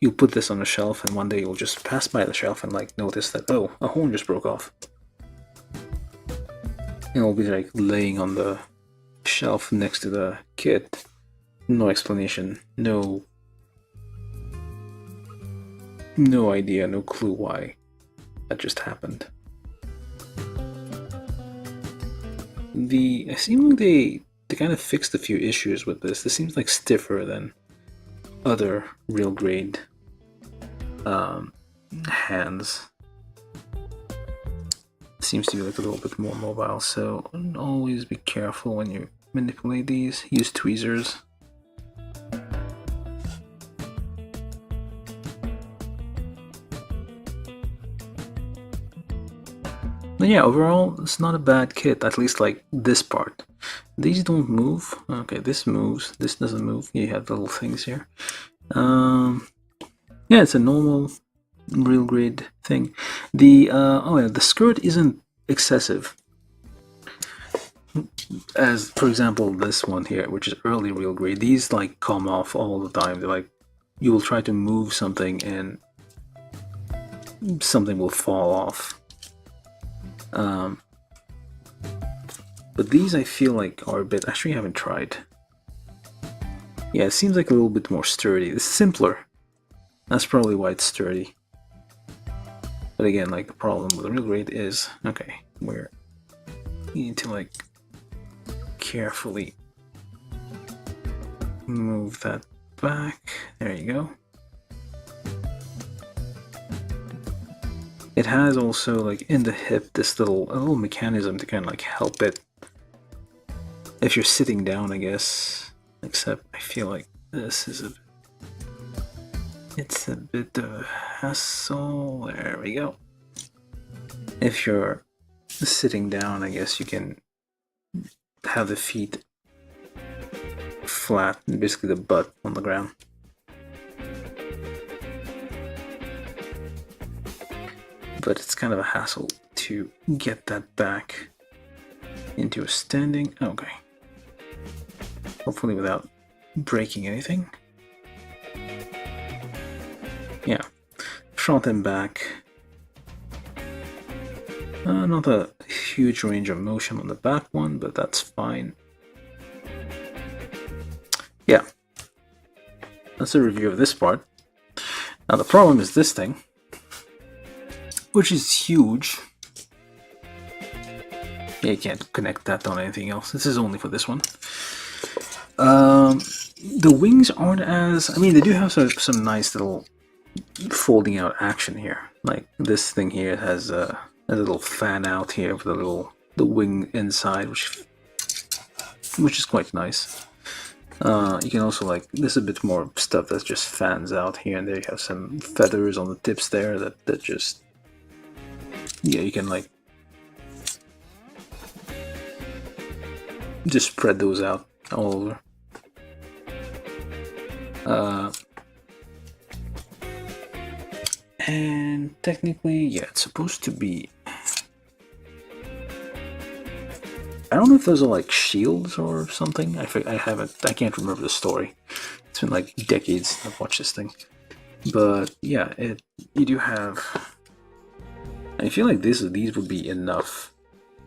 You'll put this on a shelf, and one day you'll just pass by the shelf and like notice that, oh, a horn just broke off. And it'll be like laying on the shelf next to the kit. No explanation, no idea, no clue why that just happened. It seems like they kind of fixed a few issues with this. This seems like stiffer than other real grade hands. Seems to be like a little bit more mobile, so always be careful when you manipulate these. Use tweezers. But yeah, overall, it's not a bad kit, at least like this part. These don't move. Okay, this moves. This doesn't move. You have little things here. Yeah, it's a normal, real grade thing. The the skirt isn't excessive. As for example, this one here, which is early real grade. These like come off all the time. They're like, you will try to move something and something will fall off. But these I feel like are a bit, actually I haven't tried. Yeah, it seems like a little bit more sturdy. It's simpler. That's probably why it's sturdy. But again, like the problem with the real grade is, okay, where you need to like carefully move that back. There you go. It has also like in the hip this little mechanism to kind of like help it if you're sitting down, I guess. Except I feel like this is it's a bit of a hassle. There we go. If you're sitting down, I guess you can have the feet flat and basically the butt on the ground. But it's kind of a hassle to get that back into a standing. Okay. Hopefully without breaking anything. Yeah. Front and back. Not a huge range of motion on the back one, but that's fine. Yeah. That's a review of this part. Now the problem is this thing, which is huge. Yeah, you can't connect that on anything else. This is only for this one. The wings aren't as... I mean, they do have some nice little folding out action here. Like this thing here has a little fan out here with the wing inside, which is quite nice. You can also like, there's a bit more stuff that just fans out here and there. You have some feathers on the tips there that just... Yeah, you can like just spread those out all over. And technically, yeah, it's supposed to be... I don't know if those are like shields or something. I can't remember the story. It's been like decades I've watched this thing. But yeah, you do have... I feel like these would be enough.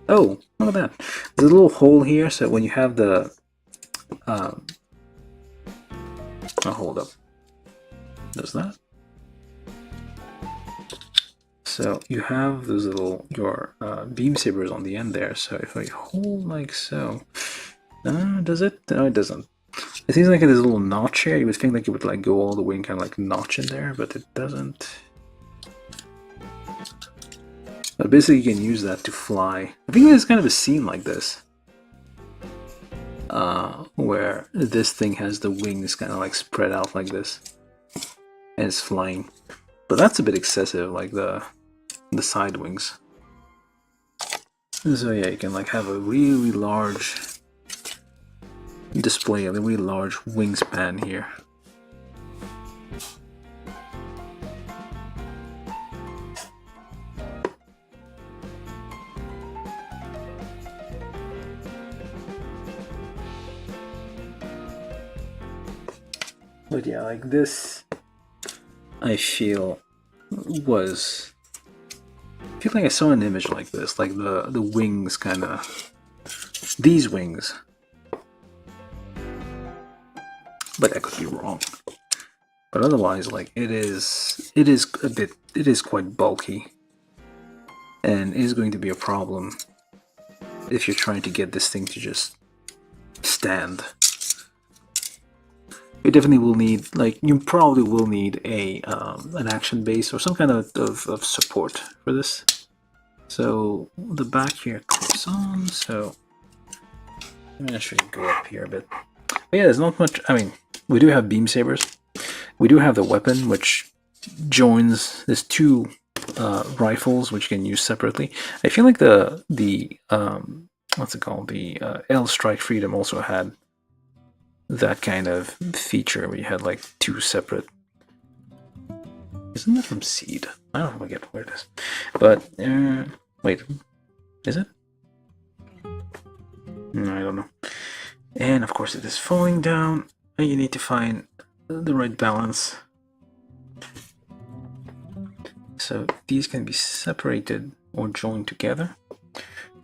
Oh, look at that. There's a little hole here, so when you have the... oh, hold up. Does that? So you have those your beam sabers on the end there. So if I hold like so, does it? No, it doesn't. It seems like there's a little notch here. You would think like it would like go all the way and kind of like notch in there, but it doesn't. But basically, you can use that to fly. I think there's kind of a scene like this, where this thing has the wings kind of like spread out like this, and it's flying. But that's a bit excessive, like the side wings. So yeah, you can like have a really large display, a really large wingspan here. But yeah, like this, I feel was. I feel like I saw an image like this, like the wings kind of. These wings. But I could be wrong. But otherwise, like it is quite bulky, and is going to be a problem if you're trying to get this thing to just stand. You definitely will need, like, you probably will need a an action base or some kind of support for this. So the back here clips on. So let me actually go up here a bit. But yeah, there's not much. I mean, we do have beam sabers. We do have the weapon, which joins. There's two rifles which you can use separately. I feel like the what's it called? The L Strike Freedom also had that kind of feature where you had like two separate. Isn't that from Seed? I don't forget where it is. But wait, is it? No, I don't know. And of course, it is falling down, and you need to find the right balance. So these can be separated or joined together.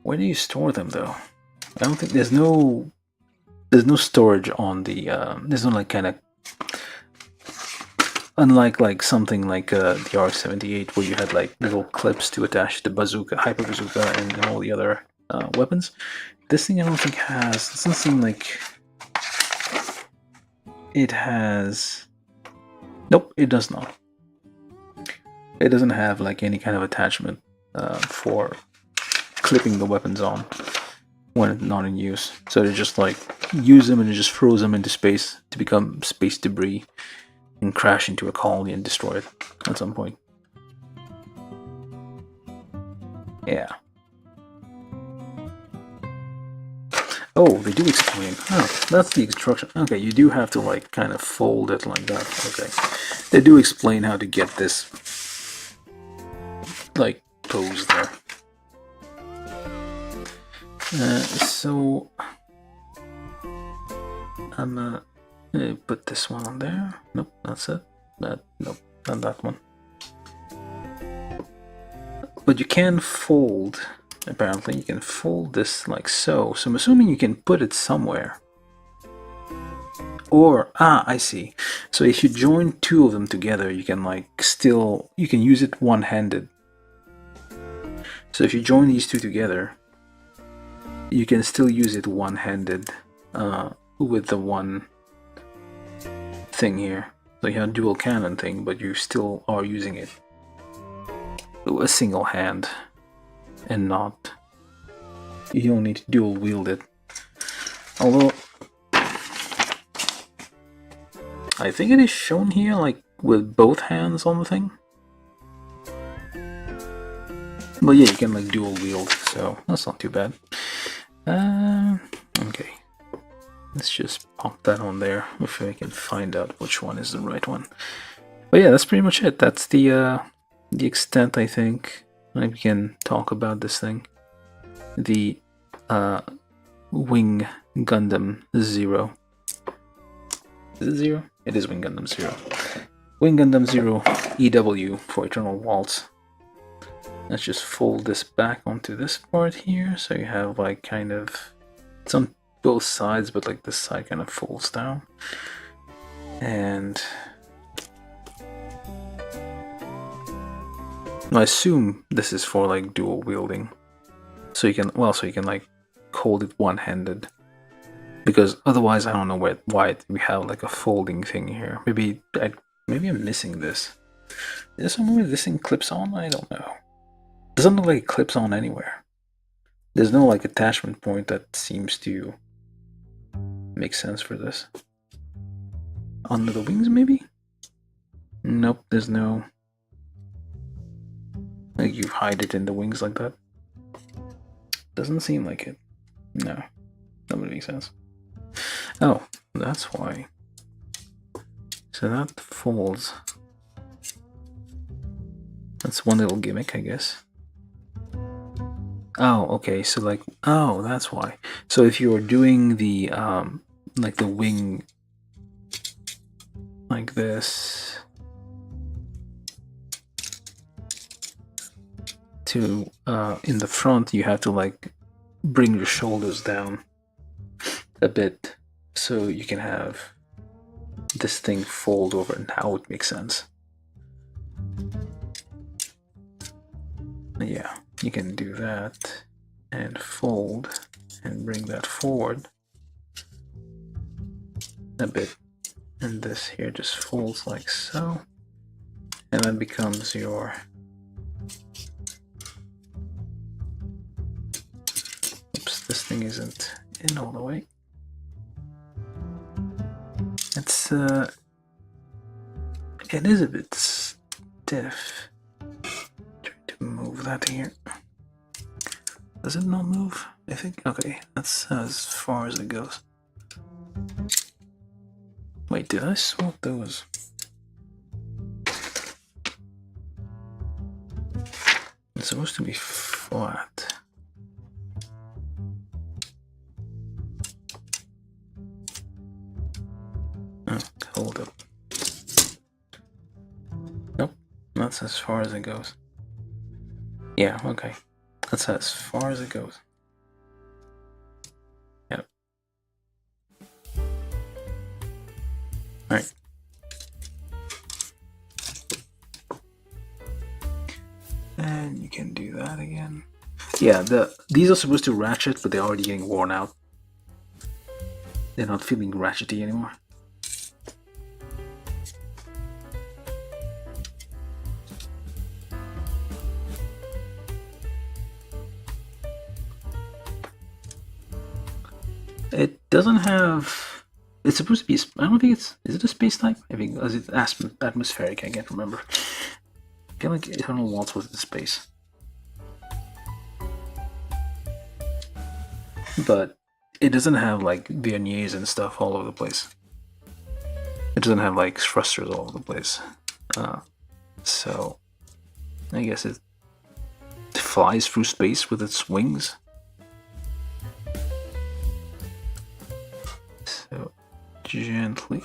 Where do you store them, though? I don't think there's no storage on the. There's no like kind of. Unlike like something like the RX-78, where you had like little clips to attach the bazooka, hyper bazooka, and all the other weapons. This thing I don't think has. It doesn't seem like it has. Nope, it does not. It doesn't have like any kind of attachment for clipping the weapons on when it's not in use. So they just like use them and it just throws them into space to become space debris and crash into a colony and destroy it at some point. Yeah. Oh, they do explain. Oh, that's the instruction. Okay, you do have to like kind of fold it like that. Okay. They do explain how to get this like pose there. So I'm gonna put this one on there. Nope, that's it. Nope, not that one. But you can fold. Apparently, you can fold this like so. So I'm assuming you can put it somewhere. Or I see. So if you join two of them together, you can like you can use it one-handed. So if you join these two together, you can still use it one-handed with the one thing here. So you have a dual cannon thing, but you still are using it with a single hand and not. You don't need to dual wield it. Although I think it is shown here like with both hands on the thing. But yeah, you can like dual wield, so that's not too bad. Okay. Let's just pop that on there if I can find out which one is the right one. But yeah, that's pretty much it. That's the extent, I think, we can talk about this thing. The Wing Gundam 0. Is it 0? It is Wing Gundam 0. Wing Gundam 0 EW for Eternal Waltz. Let's just fold this back onto this part here, so you have like kind of, it's on both sides, but like this side kind of folds down. And I assume this is for like dual wielding, so you can like hold it one-handed, because otherwise I don't know why we have like a folding thing here. Maybe I'm missing this. Is there somewhere this thing clips on? I don't know. Doesn't look like it clips on anywhere. There's no like attachment point that seems to make sense for this. Under the wings, maybe? Nope, there's no. Like you hide it in the wings like that. Doesn't seem like it. No, that would make sense. Oh, that's why. So that folds. That's one little gimmick, I guess. Oh, okay. So like, oh, that's why. So if you're doing the like the wing like this to in the front you have to like bring your shoulders down a bit so you can have this thing fold over. Now it makes sense. Yeah, you can do that and fold and bring that forward a bit, and this here just folds like so, and that becomes your oops, this thing isn't in all the way. It's it is a bit stiff. Try to move that here. Does it not move? I think okay, that's as far as it goes. Wait, did I swap those? It's supposed to be flat. Oh, hold up. Nope, that's as far as it goes. Yeah, okay. That's as far as it goes. Yep. Alright. And you can do that again. Yeah, these are supposed to ratchet, but they're already getting worn out. They're not feeling ratchety anymore. It doesn't have. It's supposed to be. I don't think it's. Is it a space type? I think it's atmospheric. I can't remember. I feel like Eternal Waltz was in space, but it doesn't have like verniers and stuff all over the place. It doesn't have like thrusters all over the place. So I guess it flies through space with its wings. So gently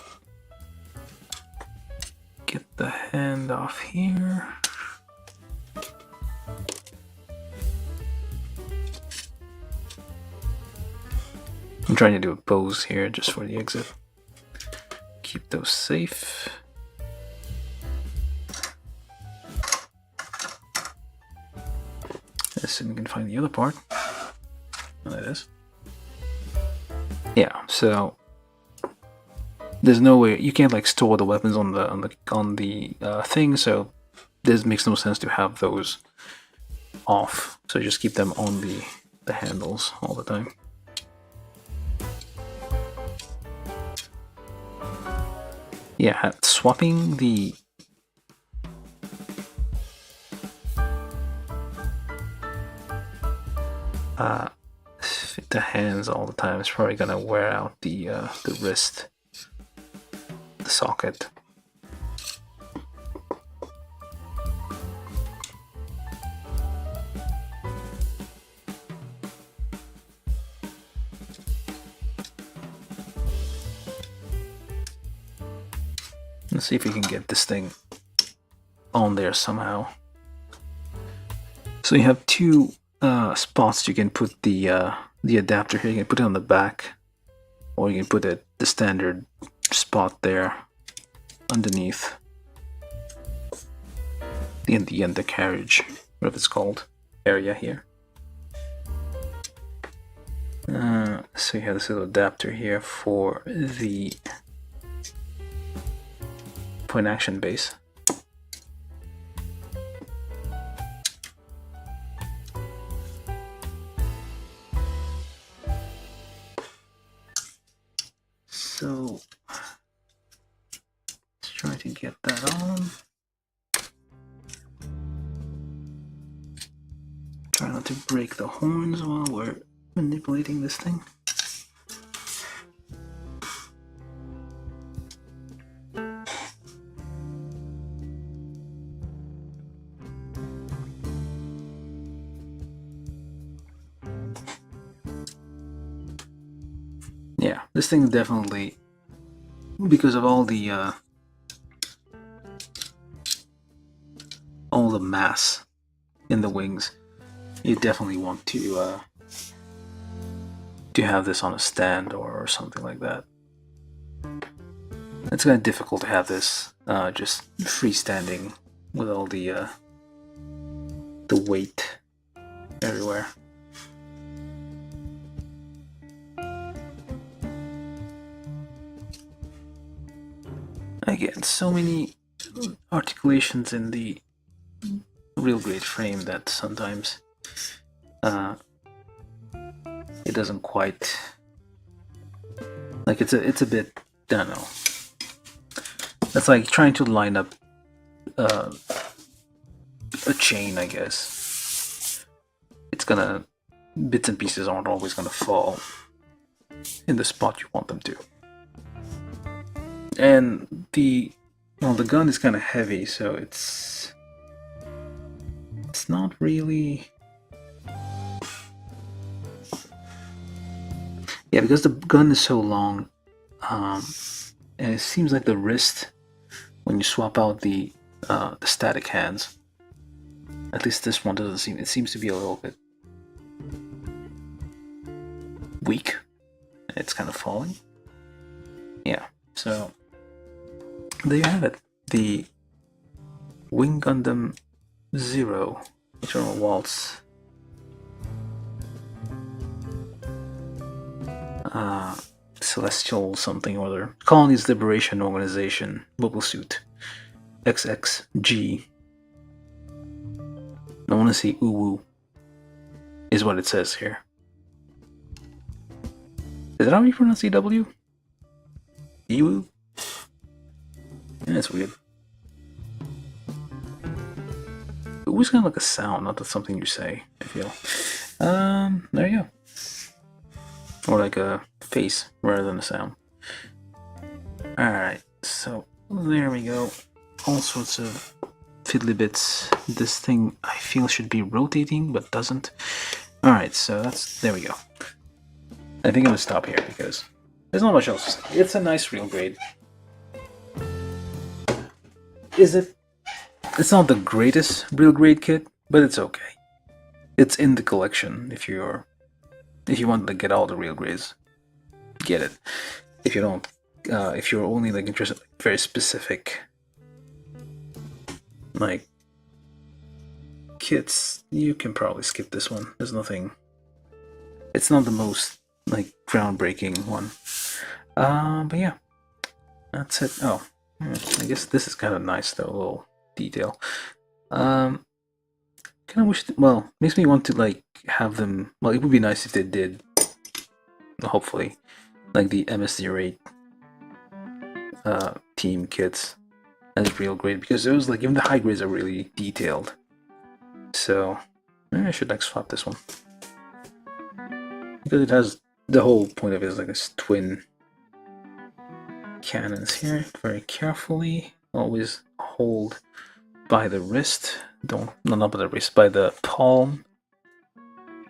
get the hand off here. I'm trying to do a pose here just for the exit. Keep those safe. Let's see if we can find the other part. Oh, that is. Yeah, so there's no way you can't like store the weapons on the thing, so this makes no sense to have those off. So just keep them on the handles all the time. Yeah, swapping the hands all the time is probably gonna wear out the wrist, the socket. Let's see if we can get this thing on there somehow. So you have two spots you can put the adapter here. You can put it on the back, or you can put it the standard spot there underneath the undercarriage, whatever it's called, area here. So you have this little adapter here for the point action base. So let's try to get that on. Try not to break the horns while we're manipulating this thing. Yeah, this thing definitely, because of all the all the mass in the wings, you definitely want to have this on a stand or something like that. It's kind of difficult to have this just freestanding with all the weight everywhere. Again, so many articulations in the real grade frame that sometimes it doesn't quite, like, it's a bit, I don't know. That's like trying to line up a chain, I guess. It's gonna, bits and pieces aren't always gonna fall in the spot you want them to. And the gun is kind of heavy, so it's not really, yeah, because the gun is so long, and it seems like the wrist, when you swap out the static hands, at least this one doesn't seem, it seems to be a little bit weak. It's kind of falling. Yeah, so there you have it. The Wing Gundam 0 Eternal Waltz. Celestial something or other. Colonies Liberation Organization Mobile Suit XXG. I want to see uwu is what it says here. Is that how you pronounce EW? Ewu? Yeah, that's weird. It was kind of like a sound, not that something you say, I feel. There you go. Or like a face rather than a sound. Alright, so there we go. All sorts of fiddly bits. This thing I feel should be rotating, but doesn't. Alright, so there we go. I think I'm gonna stop here because there's not much else to say. It's a nice real grade. It's not the greatest real grade kit, but it's okay. It's in the collection if you want to get all the real grades, get it. If you don't, if you're only like interested in very specific like kits, you can probably skip this one. There's nothing. It's not the most like groundbreaking one. But yeah, that's it. Oh, I guess this is kind of nice though, a little detail. Kind of wish, well, makes me want to like have them, well, it would be nice if they did, hopefully, like the MS08 team kits as real grade, because those, like, even the high grades are really detailed. So maybe I should like swap this one, because it has, the whole point of it is like this twin cannons here. Very carefully, always hold by the wrist. Not by the wrist, by the palm,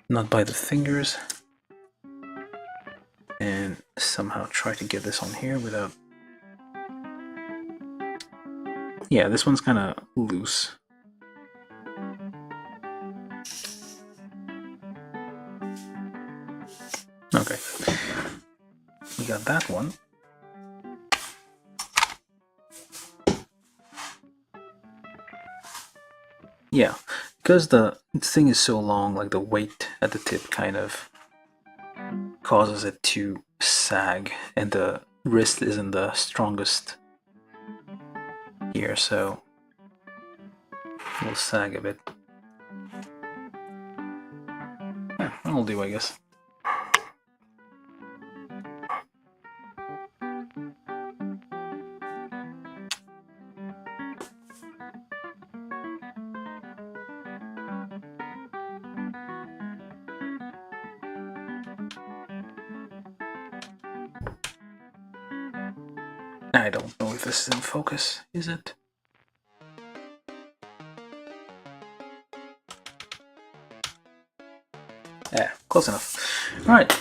not by the fingers. And somehow try to get this on here without. Yeah, this one's kind of loose. Okay, we got that one. Yeah, because the thing is so long, like the weight at the tip kind of causes it to sag, and the wrist isn't the strongest here, so it will sag a bit. Yeah, that'll do, I guess. I don't know if this is in focus, is it? Yeah, close enough. Alright,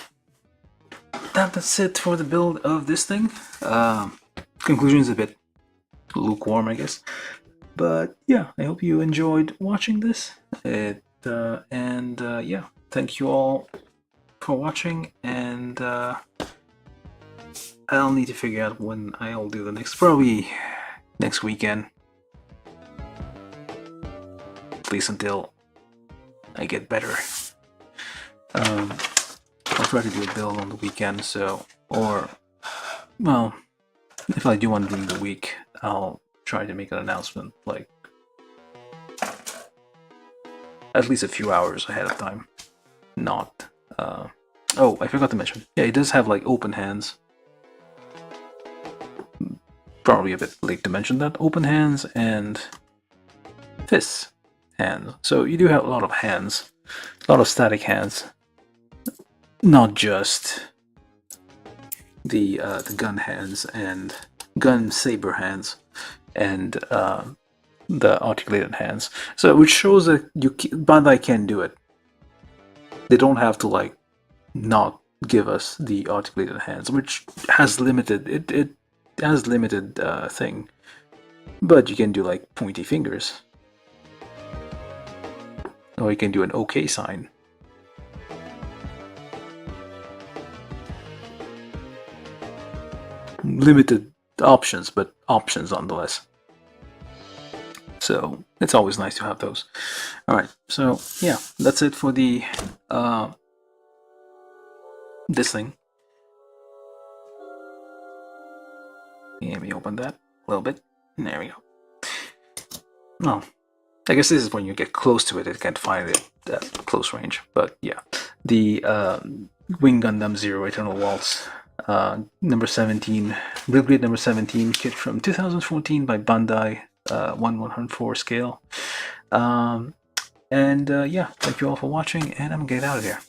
that's it for the build of this thing. Conclusion is a bit lukewarm, I guess. But yeah, I hope you enjoyed watching this. Yeah, thank you all for watching, and I'll need to figure out when I'll do the next, probably next weekend. At least until I get better. I'll try to do a build on the weekend, so, or, well, if I do one during the week, I'll try to make an announcement, like, at least a few hours ahead of time. Not, oh, I forgot to mention, yeah, it does have, like, open hands. Probably a bit late to mention that. Open hands and fists hands. So you do have a lot of hands, a lot of static hands. Not just the gun hands and gun saber hands and the articulated hands. So which shows that Bandai can do it. They don't have to like not give us the articulated hands, which has limited it has limited thing. But you can do like pointy fingers, or you can do an OK sign. Limited options, but options nonetheless. So it's always nice to have those. Alright, so yeah, that's it for the this thing. Let me open that a little bit. There we go. Oh, I guess this is when you get close to it, it can't find it at close range. But yeah, the Wing Gundam Zero Eternal Waltz number 17, build grade number 17 kit from 2014 by Bandai, 1/104 scale. Yeah, thank you all for watching, and I'm gonna get out of here.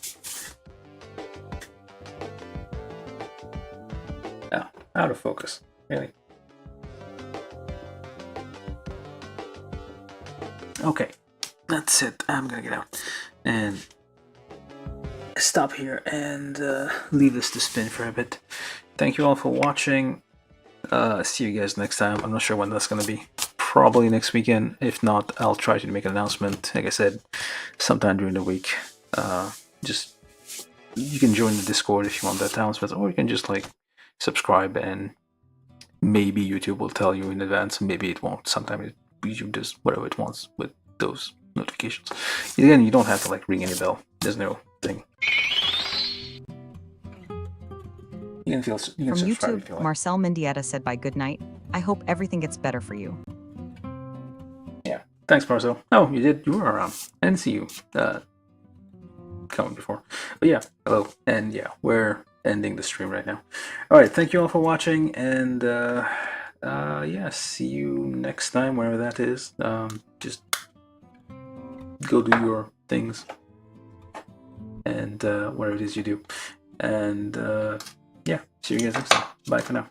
Oh, out of focus, really. Okay, that's it. I'm gonna get out and stop here and leave this to spin for a bit. Thank you all for watching. See you guys next time. I'm not sure when that's gonna be. Probably next weekend. If not, I'll try to make an announcement. Like I said, sometime during the week. Just you can join the Discord if you want that announcement, or you can just like subscribe, and maybe YouTube will tell you in advance. Maybe it won't. Sometimes YouTube does whatever it wants with those notifications. Again, you don't have to like ring any bell. There's no thing. You can From subscribe YouTube, if you like. Marcel Mendieta said by good night. I hope everything gets better for you. Yeah. Thanks, Marcel. Oh, you did. You were around. I didn't see you coming before. But yeah, hello. And yeah, we're ending the stream right now. Alright, thank you all for watching, and yeah, see you next time, wherever that is. Just go do your things, and whatever it is you do. And yeah, see you guys next time. Bye for now.